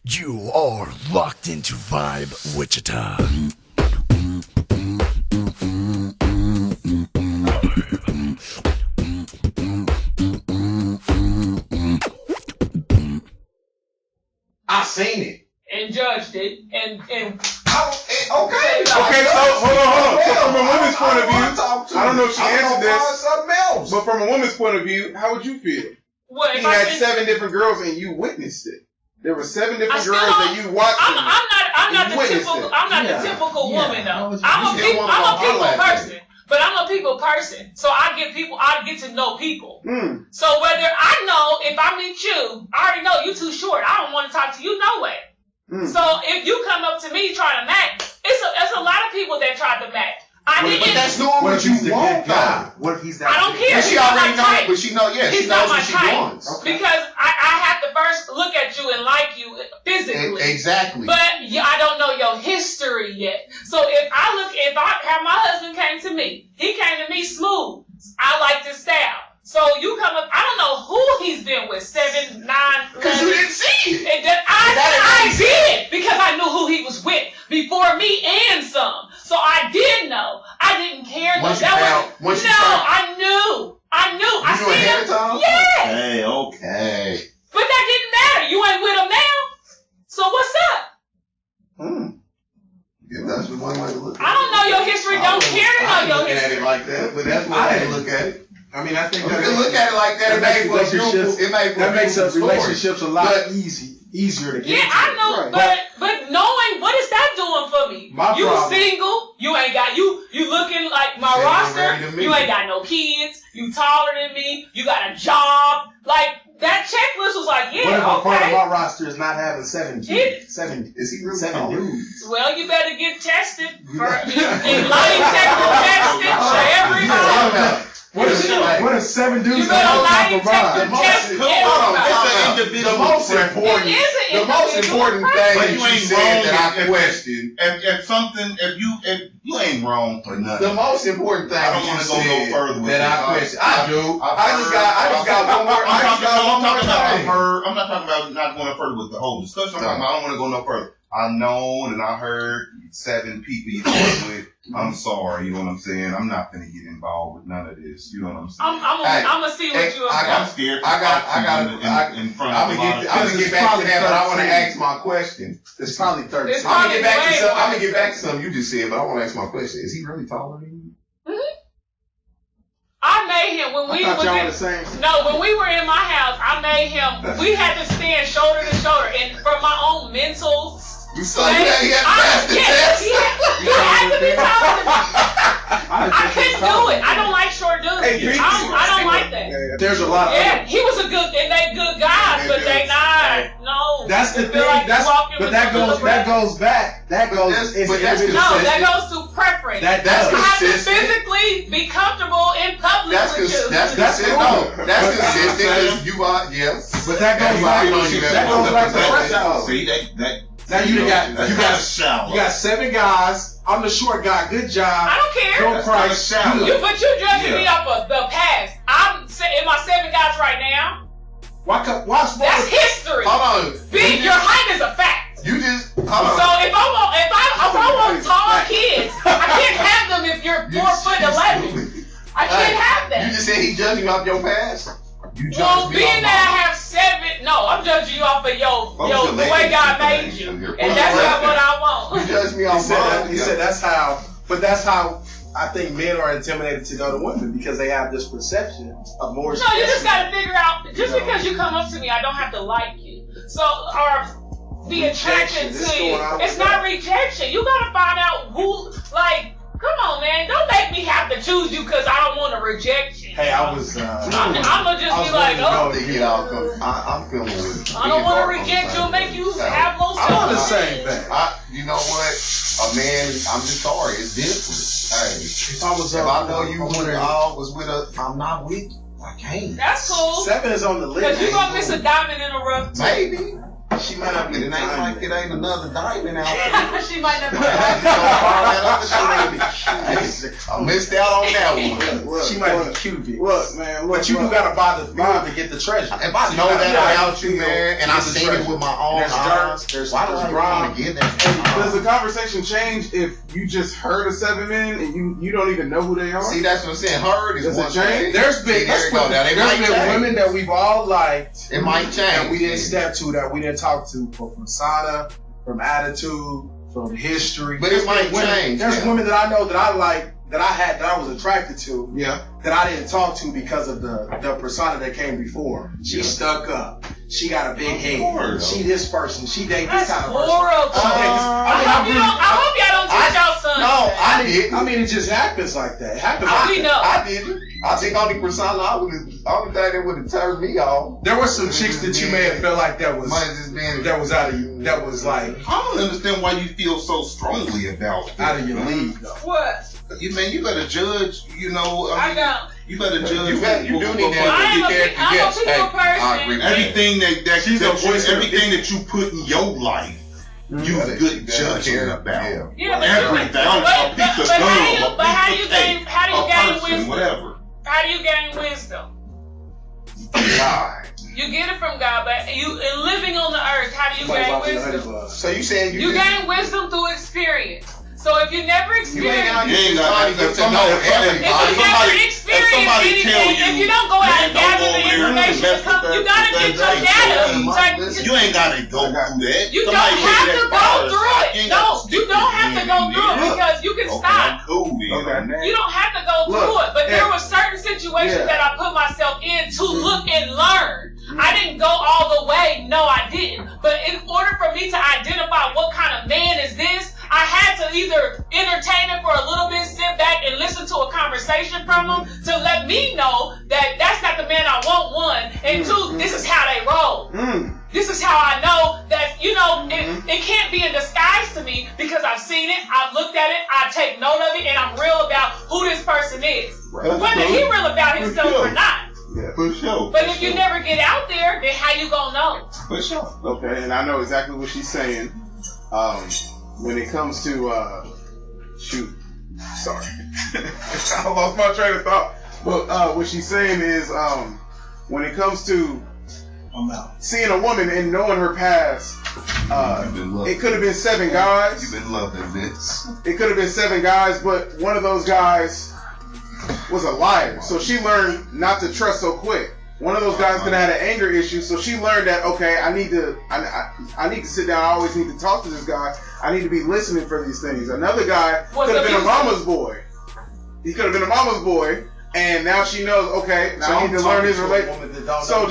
You are locked into Vibe Wichita. I seen it and judged it, and okay. Okay, so hold on. So from a woman's point of view, I don't know if she answered this, something else. but from a woman's point of view, how would you feel? what He if I had didn't- 7 different girls and you witnessed it. There were 7 I different still girls that don't- you watched. I'm not You the witnessed typical. it. I'm not Yeah. the typical Yeah. woman though. You I'm a still people wanna person. But I'm a people person, so I get to know people. Mm. So whether I know if I meet you, I already know you too short. I don't want to talk to you no way. Mm. So if you come up to me trying to match, it's a lot of people that tried to match. I But didn't. that's doing What what if he's you the want, good guy? though. What if he's that? I don't good care. But she He's not already my knows. type. But she knows. Yeah, He's she not knows my what she type. wants. Because I have to first look at you and like you physically. Exactly. But I don't know your history yet. So if I have my husband came to me, he came to me smooth. I like this style. So you come up, I don't know who he's been with, 7, 9, Because you 11. didn't see it. And then I did because I knew who he was with before me and some. So I did know. I didn't care though. Once you found- once you No, found- I knew. I You knew ahead of time? Yeah. Okay. But that didn't matter. You ain't with him now. So what's up? Yeah, that's one way to look at it. I don't know your history. Don't care to know I ain't your looking at history. it like that, but that's one way to look at it. I mean, I think You can look at it like that. It makes made for a beautiful. relationships- It made for that a makes beautiful story. relationships a lot But- easier to get Yeah, into. I know, Right. but knowing what is that doing for me? My You problem- single, you ain't got you looking like my Single, roster. ready to meet. You ain't got no kids. You taller than me. You got a job. Like that checklist was like, What if yeah, a part of okay. my roster is not having 7 kids? 7. Is he really 7 taller? dudes. Well, you better get tested for in lie detector tested for everybody. What if 7 dudes You don't better know lie how to detector provide? test everybody. The most important. It is an The most individual important preference. thing But you that you ain't said wrong that I if- question. If you ain't wrong for nothing. The most important thing I don't that wanna you go no said further with that this. I question. I do. I just got one more. I'm talking about thing. her. I'm not talking about not going no further with the whole discussion. I'm talking about I don't want to go no further. I known and I heard 7 people you dealt with. I'm sorry, you know what I'm saying? I'm not gonna get involved with none of this. You know what I'm saying? Hey, I'm gonna see what you I about. got- I'm scared. I got in front I'm of a gonna lot get of people. back to that, but I want to ask my question. It's probably 30. It's I'm gonna probably get back to way some. more. I'm gonna get back to something you just said, but I want to ask my question. Is he really taller than you? I made him when we I thought was y'all in, were the same. no, when we were in my house, I made him. We had to stand shoulder to shoulder, and for my own mental. You saw you had to pass the test. He had to be taller than me. I couldn't do it. I don't like short dudes. Hey, I don't like that. There's a lot of Yeah, he was a good, and they good guys, but they not. No. That's the They feel thing. like That's walking but with that a little goes that breath. goes back. That goes. that's- It's but that's individual. No, that goes to preference. That That's I have to consistent. physically be comfortable in public That's with you. that's That's consistent. cool. No, that's consistent because you are yes. But that goes back. That goes back to preference. See that. Now you got shallow. you got 7 guys. I'm the short guy. Good I job. don't care. Don't cry. shallow. But you judging me Yeah. off of the past. I'm in my 7 guys right now. Why That's history. Hold on. Big, your height is a fact. You just So if I want tall kids, I can't have them if you're 4'11". I can't have You that. just said he judging you off your past. You judge Well, me being off that I my- have 7, no, I'm judging you off of your the way God made you, and that's not what I want. You judge me He off said, mine. he said that's how. But that's how I think men are intimidated to go to women because they have this perception of more. No, you just gotta figure out. Just because you come up to me, I don't have to like you. So, or be attracted Rejection, this to you. going on It's with not that. rejection. You gotta find out who. Like, come on, man. Don't make me have to choose you because I don't want to reject you. Hey, I was. I'm gonna just be like, oh, I'm feeling with I don't want to reject you and make you have low I'm on the self-esteem. same thing. You know what? A man, I'm just sorry, it's different. Hey, If I was, if I know you was with a, I'm not with you. I can't. That's cool. 7 is on the list. Because you gonna miss a diamond in a rough too. Maybe. She might not be. It ain't like it ain't another diamond out there. She might not be. I missed out on that one. She might be cute. Look, man. Look, But you do gotta buy the thrill to get the treasure. If I know that about you, man, and I seen it with my own There's eyes, dirt, there's why do I want to get that? Does the conversation change if you just heard of 7 men and you don't even know who they are? See, that's what I'm saying. Heard is Does it one change? thing. There's been There you go. Now, they might there's been change. women that we've all liked It might that we change. didn't step to, that we didn't talk talk to for persona, from attitude, from history. But it might change. There's women that I know that I like, that I was attracted to, Yeah. that I didn't talk to because of the persona that came before. She stuck up. She got a big head. She this person. She date this That's kind of person. horrible. I hope y'all don't teach y'all sons. No, that. I did. I mean, it just happens like that. It happens. We know. I didn't. I think only persona only thing that would have turned me off. There were some chicks that you may have felt like that was Might have just been out of you. That was like I don't understand why you feel so strongly about it. out of your league though. What? You better judge. You know, I don't. you better judge. You do need to I am be careful. I'm a people person. I agree. Everything voice everything that you put in your life, you good judging about. Yeah, but Everything. A piece of gum, but how do you gain wisdom? Whatever. How do you gain wisdom? God. You get it from God, but you in living on the earth, how do you gain wisdom? So you saying You gain wisdom through experience. So if you never experience, If you don't go out and gather the information, you gotta get your data. you ain't gotta go through that. You don't have to go through it. No, you don't have to go through it because you can stop. You don't have to go through it. But there were certain situations that I put myself in to look and learn. I didn't go all the way. No, I didn't. But in order for me to identify what kind of man is this, I had to either entertain him for a little bit, sit back and listen to a conversation from him to let me know that that's not the man I want, one. And two, this is how they roll. This is how I know that, it can't be in disguise to me because I've seen it, I've looked at it, I take note of it, and I'm real about who this person is. Whether he real about himself or not. Yeah, for sure. But if you never get out there, then how you gonna know? For sure. Okay, and I know exactly what she's saying. When it comes to sorry, I lost my train of thought. But what she's saying is, when it comes to seeing a woman and knowing her past, it could have been 7 guys. You've been loving this. It could have been 7 guys, but one of those guys was a liar. So she learned not to trust so quick. One of those guys could have had an anger issue, so she learned that, okay, I need to sit down. I always need to talk to this guy. I need to be listening for these things. Another guy could have been a mama's boy. He could have been a mama's boy, and now she knows, okay, now I need to learn his relationship. So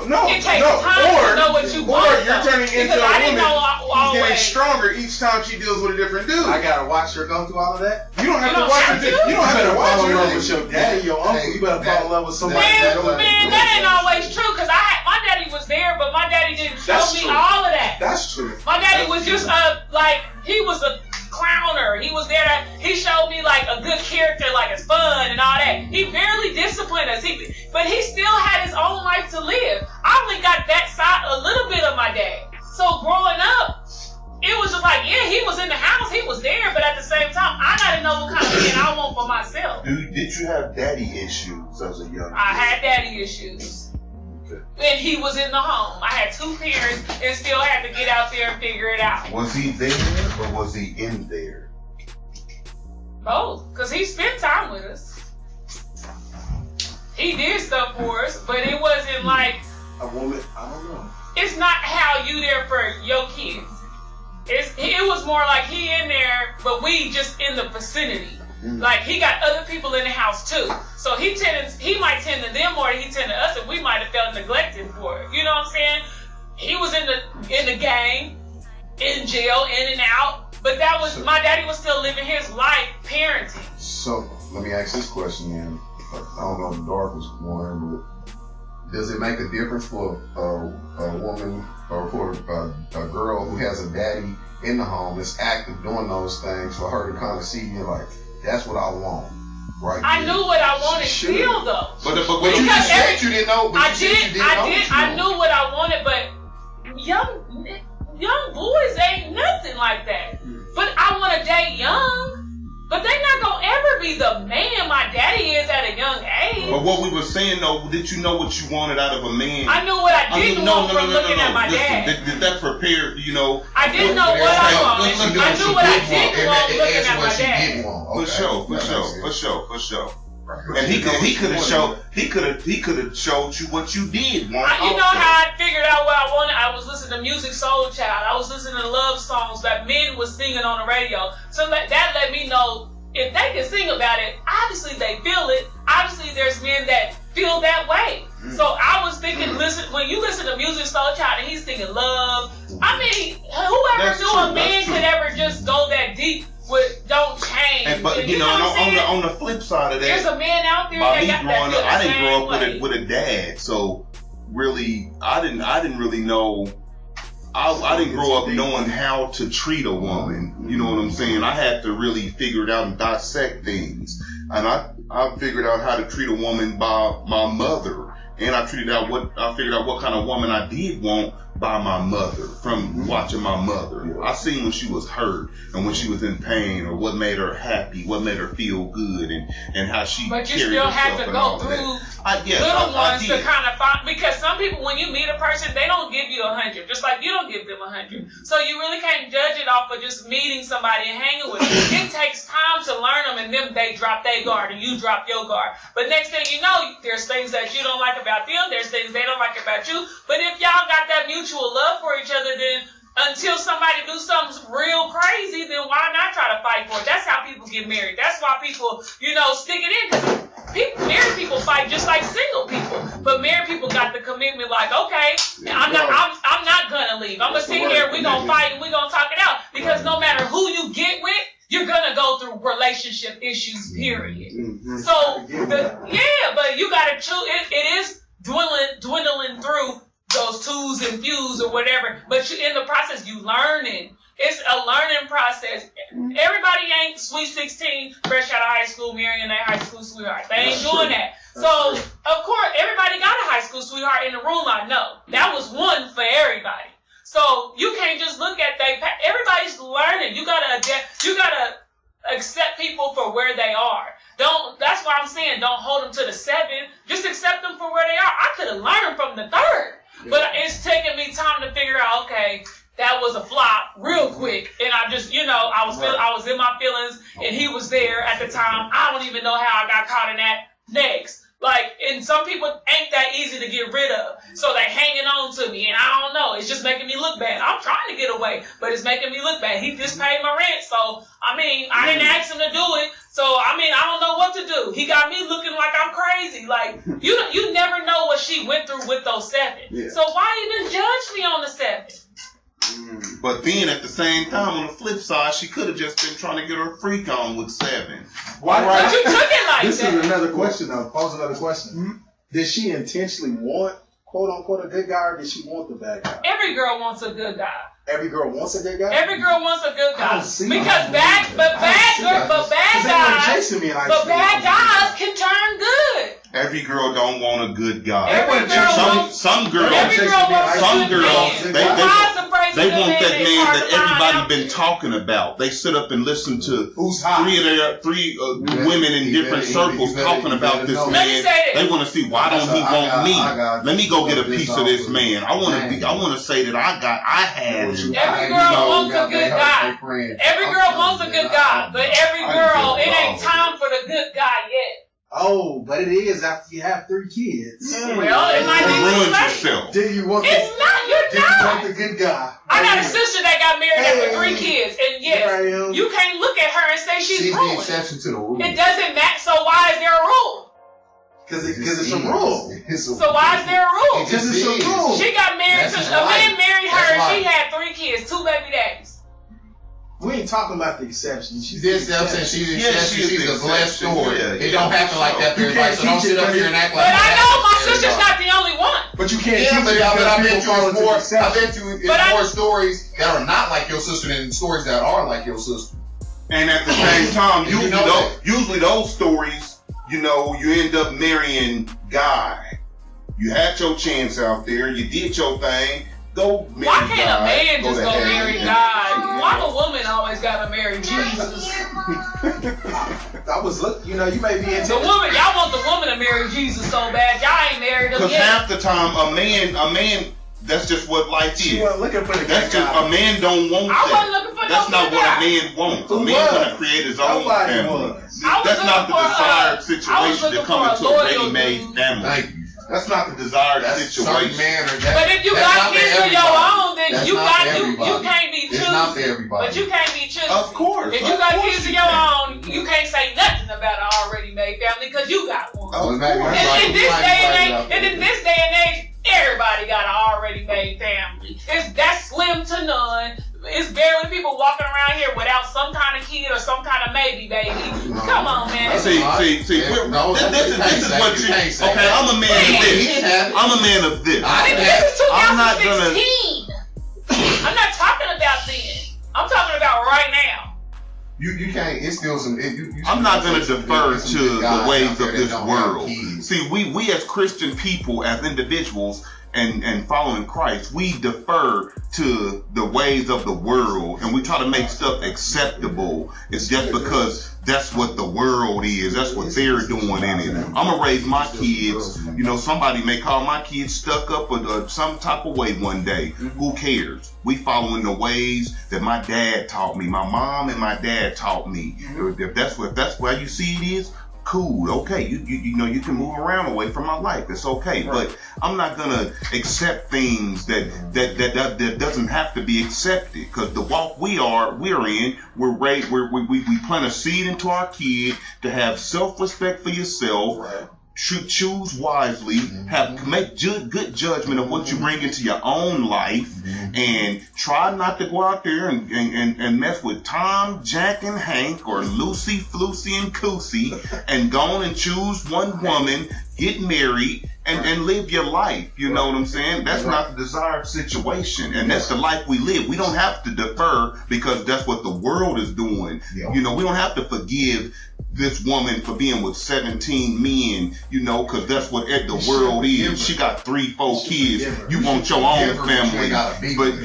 no, it takes time to know what you want. Or you're turning into a woman who's getting always stronger each time she deals with a different dude. I gotta watch her go through all of that. You don't have to watch her. You don't have to watch fall in love her. with your daddy, your uncle. You better fall in love with somebody. Man, that ain't always true because my daddy was there, but my daddy didn't show me all of that. That's true. My daddy was just he was a clowner. He was there he showed me like a good character, like it's fun and all that. He barely disciplined us. But he still had his own life to live. I only got that side, a little bit of my dad. So growing up, it was just like, yeah, he was in the house, he was there, but at the same time, I gotta know what kind of man I want for myself. Did you have daddy issues as a young kid? I had daddy issues. And he was in the home. I had 2 parents and still had to get out there and figure it out. Was he there or was he in there? Both, because he spent time with us. He did stuff for us, but it wasn't like A woman, I don't know. it's not how you there for your kids. It was more like he in there, but we just in the vicinity. Like he got other people in the house too, so he might tend to them more than he tend to us, and we might have felt neglected for it. You know what I'm saying? He was in the gang, in jail, in and out, but that was my daddy was still living his life, parenting. So let me ask this question then. I don't know if the dark was one, but does it make a difference for a woman or for a girl who has a daddy in the home that's active doing those things for her to kind of see you like, that's what I want, right? I knew what I wanted still though. But you just said you didn't know. I knew what I wanted, but young boys ain't nothing like that. But I want to date young. But they not gonna ever be the man my daddy is at a young age. But what we were saying though, did you know what you wanted out of a man? I knew what I didn't want from looking at my dad. Did that prepare, I didn't know what I wanted. I knew what I didn't want looking at my dad. For sure. And he could have showed you what you did want. You know how I figured out what I wanted? I was listening to Music Soul Child. I was listening to love songs that men was singing on the radio. So that let me know if they can sing about it, obviously they feel it. Obviously there's men that feel that way. So I was thinking, when you listen to Music Soul Child and he's singing love, I mean, whoever knew a man could ever just go that deep with don't change. But you know on the flip side of that, there's a man out there that got that feel I didn't grow up with a dad, so really I didn't really know. I didn't grow up knowing how to treat a woman. You know what I'm saying? I had to really figure it out and dissect things. And I figured out how to treat a woman by my mother. And I figured out what kind of woman I did want by my mother from watching my mother. I seen when she was hurt and when she was in pain, or what made her happy, what made her feel good, and how she. But you still have to go through little ones to kind of find, because some people, when you meet a person, they don't give you 100, just like you don't give them 100. So you really can't judge it off of just meeting somebody and hanging with them. It takes time to learn them, and then they drop their guard and you drop your guard. But next thing you know, there's things that you don't like about them, there's things they don't like about you. But if y'all got that mutual love for each other, then until somebody do something real crazy, then why not try to fight for it? That's how people get married. That's why people, stick it in. Because married people fight just like single people. But married people got the commitment like, okay, I'm not gonna leave. I'm gonna sit here, we're gonna fight and we're gonna talk it out. Because no matter who you get with, you're gonna go through relationship issues, period. So but you gotta choose. It is dwindling through those twos and fews or whatever, but in the process you learning. It's a learning process. Everybody ain't sweet 16 fresh out of high school marrying their high school sweetheart. They ain't doing that. So of course everybody got a high school sweetheart in the room. I know that was one for everybody. So you can't just look at everybody's learning. You gotta adapt. You gotta accept people for where they are. That's why I'm saying don't hold them to the 7. Just accept them for where they are. I could have learned from the 3rd. But it's taking me time to figure out, okay, that was a flop real quick. And I just, I was in my feelings and he was there at the time. I don't even know how I got caught in that next. And some people ain't that easy to get rid of. So they hanging on to me and I don't know. It's just making me look bad. I'm trying to get away, but it's making me look bad. He just paid my rent. So, I didn't ask him to do it. So, I don't know what to do. He got me looking like I'm crazy. You never know what she went through with those 7. Yeah. So why even judge me on the 7? But then at the same time, on the flip side, she could have just been trying to get her freak on with 7. Why? But you took it like this that. This is another question, though. Pose another question. Mm-hmm. Did she intentionally want, quote unquote, a good guy, or did she want the bad guy? Every girl wants a good guy. Every girl wants a good guy? Every girl wants a good guy. Because bad guys can turn good. Every girl don't want a good guy. Some girls, they want that man that everybody been talking about. They sit up and listen to three women in different circles talking about this man. They want to see, why don't he want me? Let me go get a piece of this man. I want to say that I had you. Every girl wants a good guy. Every girl wants a good guy, but every girl, it ain't time for the good guy yet. Oh, but it is after you have 3 kids. Well, it might be too late. Did you want You're not. Did you want the good guy? I got a sister that got married after 3 kids, and yes, you can't look at her and say she's ruined. the exception to the rule. It doesn't matter. So why is there a rule? Because it's a rule. So why is there a rule? Because it's a rule. She got married to a man married her, and she had 3 kids, 2 baby daddies. We ain't talking about the exception. She's the exception. She's a blessed story. It don't happen like that for everybody. So don't sit up here and act like that. But I know my sister's not the only one. But you can't. Yeah, but I bet you it's more stories that are not like your sister than stories that are like your sister. And at the same time, usually those stories, you end up marrying guy. You had your chance out there. You did your thing. Go marry Why can't God, a man just go marry God? Why the woman always gotta marry Jesus? I was looking, you may be into y'all want the woman to marry Jesus so bad, y'all ain't married him yet. Because half the time, a man, that's just what life is. She wasn't looking for the That's just, a man don't want I that. wasn't looking for That's not what a man wants. A man want to create his own family. That's not the desired situation to come into a ready-made family. That's not the desired situation. But if you got kids of your own, then you can't be choosy. It's not for everybody. But you can't be choosy. Of course. If you got kids of your own, you can't say nothing about an already made family because you got one. Oh, In this day and age, everybody got an already made family. That's slim to none. It's barely people walking around here without some kind of kid or some kind of baby. Come on, man. See. This is what you. Okay, I'm a man of this. I'm a man of this. This is 2016. I'm not gonna. I'm not talking about then. I'm talking about right now. You can't. It's still some. I'm not going to defer to the ways of this world. See, we as Christian people, as individuals, and following Christ, we defer to the ways of the world, and we try to make stuff acceptable. It's just because that's what the world is. That's what they're doing in it. I'm gonna raise my kids. Somebody may call my kids stuck up or some type of way one day. Who cares? We following the ways that my dad taught me. My mom and my dad taught me. If that's where you see it is. Cool, okay, you can move around away from my life. It's okay, but I'm not gonna accept things that doesn't have to be accepted. Because the walk we're in, we plant a seed into our kid to have self-respect for yourself. Should choose wisely, make good judgment of what you bring into your own life, and try not to go out there and mess with Tom, Jack, and Hank, or Lucy, Flucy, and Coosey, and go on and choose one woman, get married, and live your life. You know what I'm saying? That's not the desired situation, and that's the life we live. We don't have to defer because that's what the world is doing. We don't have to forgive this woman for being with 17 men, because that's what the world is. She got 3-4 kids. You want your own family, but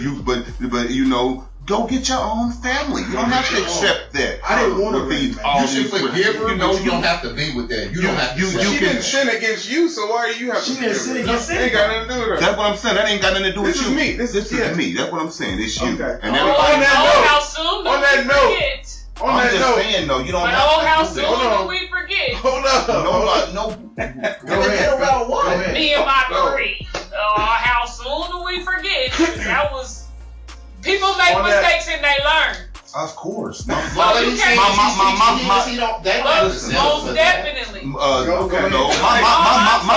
go get your own family. You don't have to accept that. I didn't want to be. You should forgive her, but you don't have to be with that. You don't have to. She didn't sin against you, so why do you have to? She didn't sin against you. Ain't got nothing to do with her. That's what I'm saying. That ain't got nothing to do with you. This is me. That's what I'm saying. It's you. Okay. And everybody. On that note. I'm just saying though, you don't have to do that. How soon do we forget? Hold up. No. Go ahead. Me and my 3. How soon do we forget? That was. People make mistakes and they learn. Of course. Most definitely. My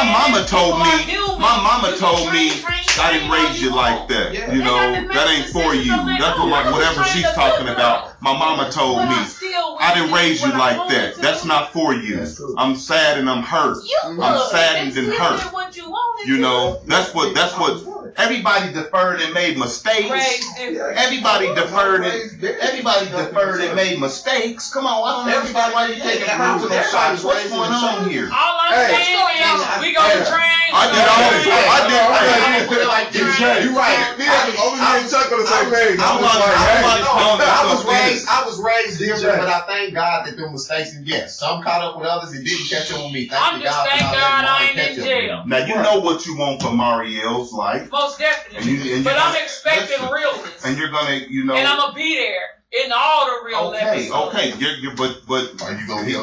mama told me I didn't raise you like that. That ain't for you. That's whatever she's talking about. My mama told me I didn't raise you like that. That's not for you. I'm sad and I'm hurt. I'm saddened and hurt. That's what everybody deferred and made mistakes. Everybody deferred and made mistakes. Come on, everybody, why you taking personal shots? What's going on here? All I'm saying is we gonna train. I did. You're right. I was raised different, but I thank God that them mistakes, and yes, some caught up with others and didn't catch up with me. Thank God I ain't in jail. Now you know what you want for Mariel's life. Most definitely. But I'm expecting realness. And you're gonna, And I'm gonna be there in all the real episodes. Okay. But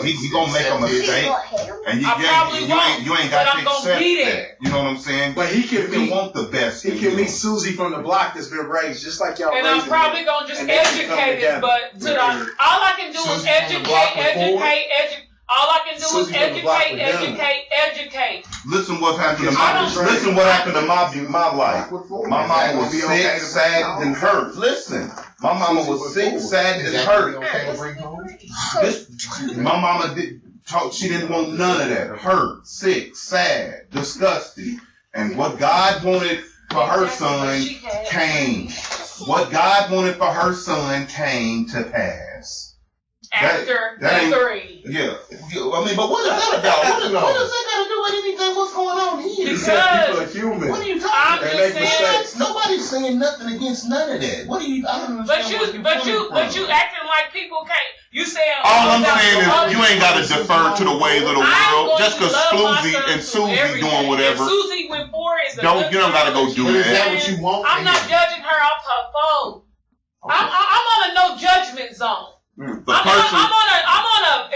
he gonna make a mistake, and you ain't got to accept that. You know what I'm saying? But he can want the best. He can meet Susie from the block that's been raised just like y'all. And I'm probably gonna just educate it, but all I can do is educate. All I can do is educate. Listen what happened to my life. My mama was sick, sad, and hurt. Listen, my mama was sick, sad, and hurt. My mama she didn't want none of that. Hurt, sick, sad, disgusted. And what God wanted for her son came. What God wanted for her son came to pass. After the 3. Yeah. I mean, but what is that about? What does that got to do with anything? What's going on here? Because people are human. What are you talking about? I'm just saying. Nobody's saying nothing against none of that. What are you? I don't understand. But you acting like people can't. You saying all I'm saying is you ain't got to defer to the ways of the world just because Floozy and Susie doing whatever. And Susie with 4 is you don't got to go do that. Is that what you want? I'm not judging her off her phone. I'm on a no judgment zone. I'm on a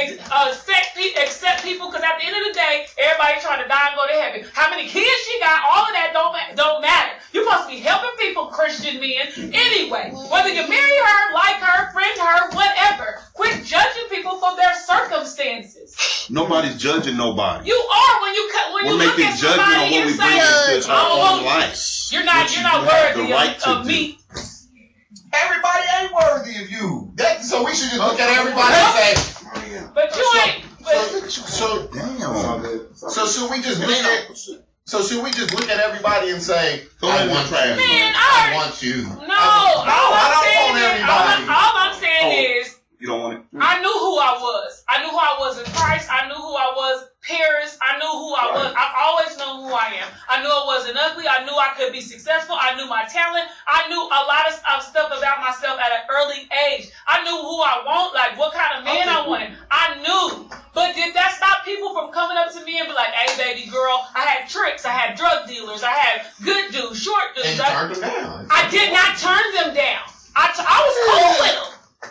accept people because at the end of the day, everybody's trying to die and go to heaven. How many kids she got, all of that don't matter. You're supposed to be helping people, Christian men, anyway. Whether you marry her, like her, friend her, whatever. Quit judging people for their circumstances. Nobody's judging nobody. You are when you look at somebody and say, you're not worthy of me. Everybody ain't worthy of you. So we should just look at everybody and say, but you ain't. So should we just look at? So should we just look at everybody and say, I want you? No, all I'm saying is, you don't want it. I knew who I was. I knew who I was in Christ. I knew who I was. Paris. I knew who I was. I've always known who I am. I knew I wasn't ugly. I knew I could be successful. I knew my talent. I knew a lot of stuff about myself at an early age. I knew who I want, like what kind of man I wanted. I knew. But did that stop people from coming up to me and be like, hey, baby girl, I had tricks. I had drug dealers. I had good dudes, short dudes. And you turned them down. I did not turn them down. I was cool with them.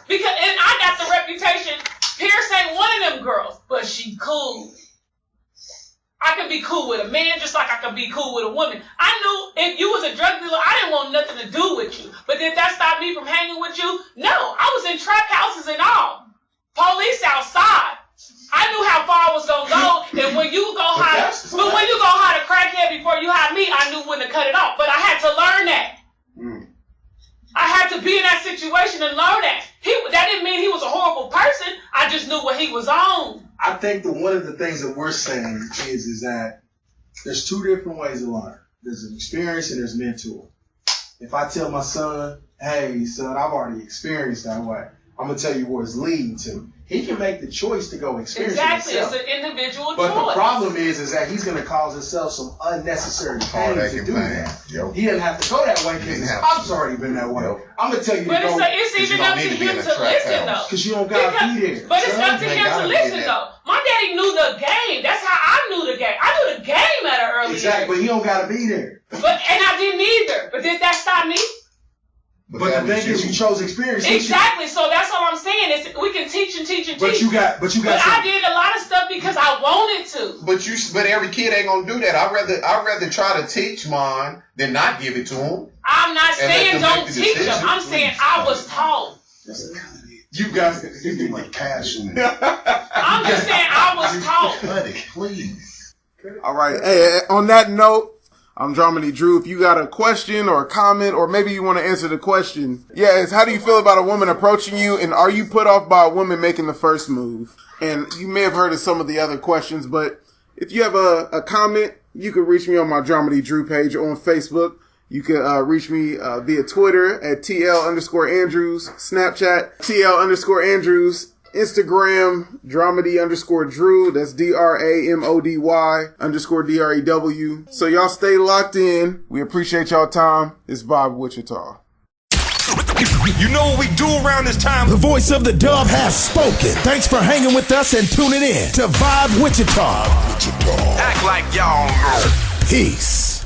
And I got the reputation, Pierce ain't one of them girls, but she cool. I could be cool with a man just like I could be cool with a woman. I knew if you was a drug dealer, I didn't want nothing to do with you. But did that stop me from hanging with you? No, I was in trap houses and all. Police outside. I knew how far I was gonna go, and when you go hide a crackhead before you hide me, I knew when to cut it off. But I had to learn that. I had to be in that situation and learn that. That didn't mean he was a horrible person. I just knew what he was on. I think that one of the things that we're saying is that there's two different ways to learn. There's an experience and there's mentor. If I tell my son, hey, son, I've already experienced that way, I'm going to tell you where it's leading to. He can make the choice to go experience it himself. It's an individual but choice. But the problem is that he's going to cause himself some unnecessary pain to do that. Yep. He doesn't have to go that way because his pop's already been that way. Yep. I'm going to tell you but to go. It's even up to him to listen, though. Because you don't got to be there. But it's up to him to listen, though. My daddy knew the game. That's how I knew the game. I knew the game at an early age. Exactly, but he don't got to be there. And I didn't either. But did that stop me? But the thing is, you chose experience. Exactly. So that's all I'm saying is we can teach and teach and teach. But I did a lot of stuff because I wanted to. But every kid ain't gonna do that. I'd rather try to teach mine than not give it to them. I'm not saying don't teach them. I'm saying I was taught. You guys be like passionate. I'm just saying I was taught. Buddy, please. All right. Hey, on that note, I'm Dramody Drew. If you got a question or a comment, or maybe you want to answer the question, it's how do you feel about a woman approaching you, and are you put off by a woman making the first move? And you may have heard of some of the other questions, but if you have a comment, you can reach me on my Dramody Drew page on Facebook. You can reach me via Twitter at TL_Andrews, Snapchat TL_Andrews, Instagram, Dramody_Drew. That's DRAMODY_DREW. So y'all stay locked in. We appreciate y'all time. It's Vibe Wichita. You know what we do around this time? The voice of the dub has spoken. Thanks for hanging with us and tuning in to Vibe Wichita. Act like y'all know. Peace.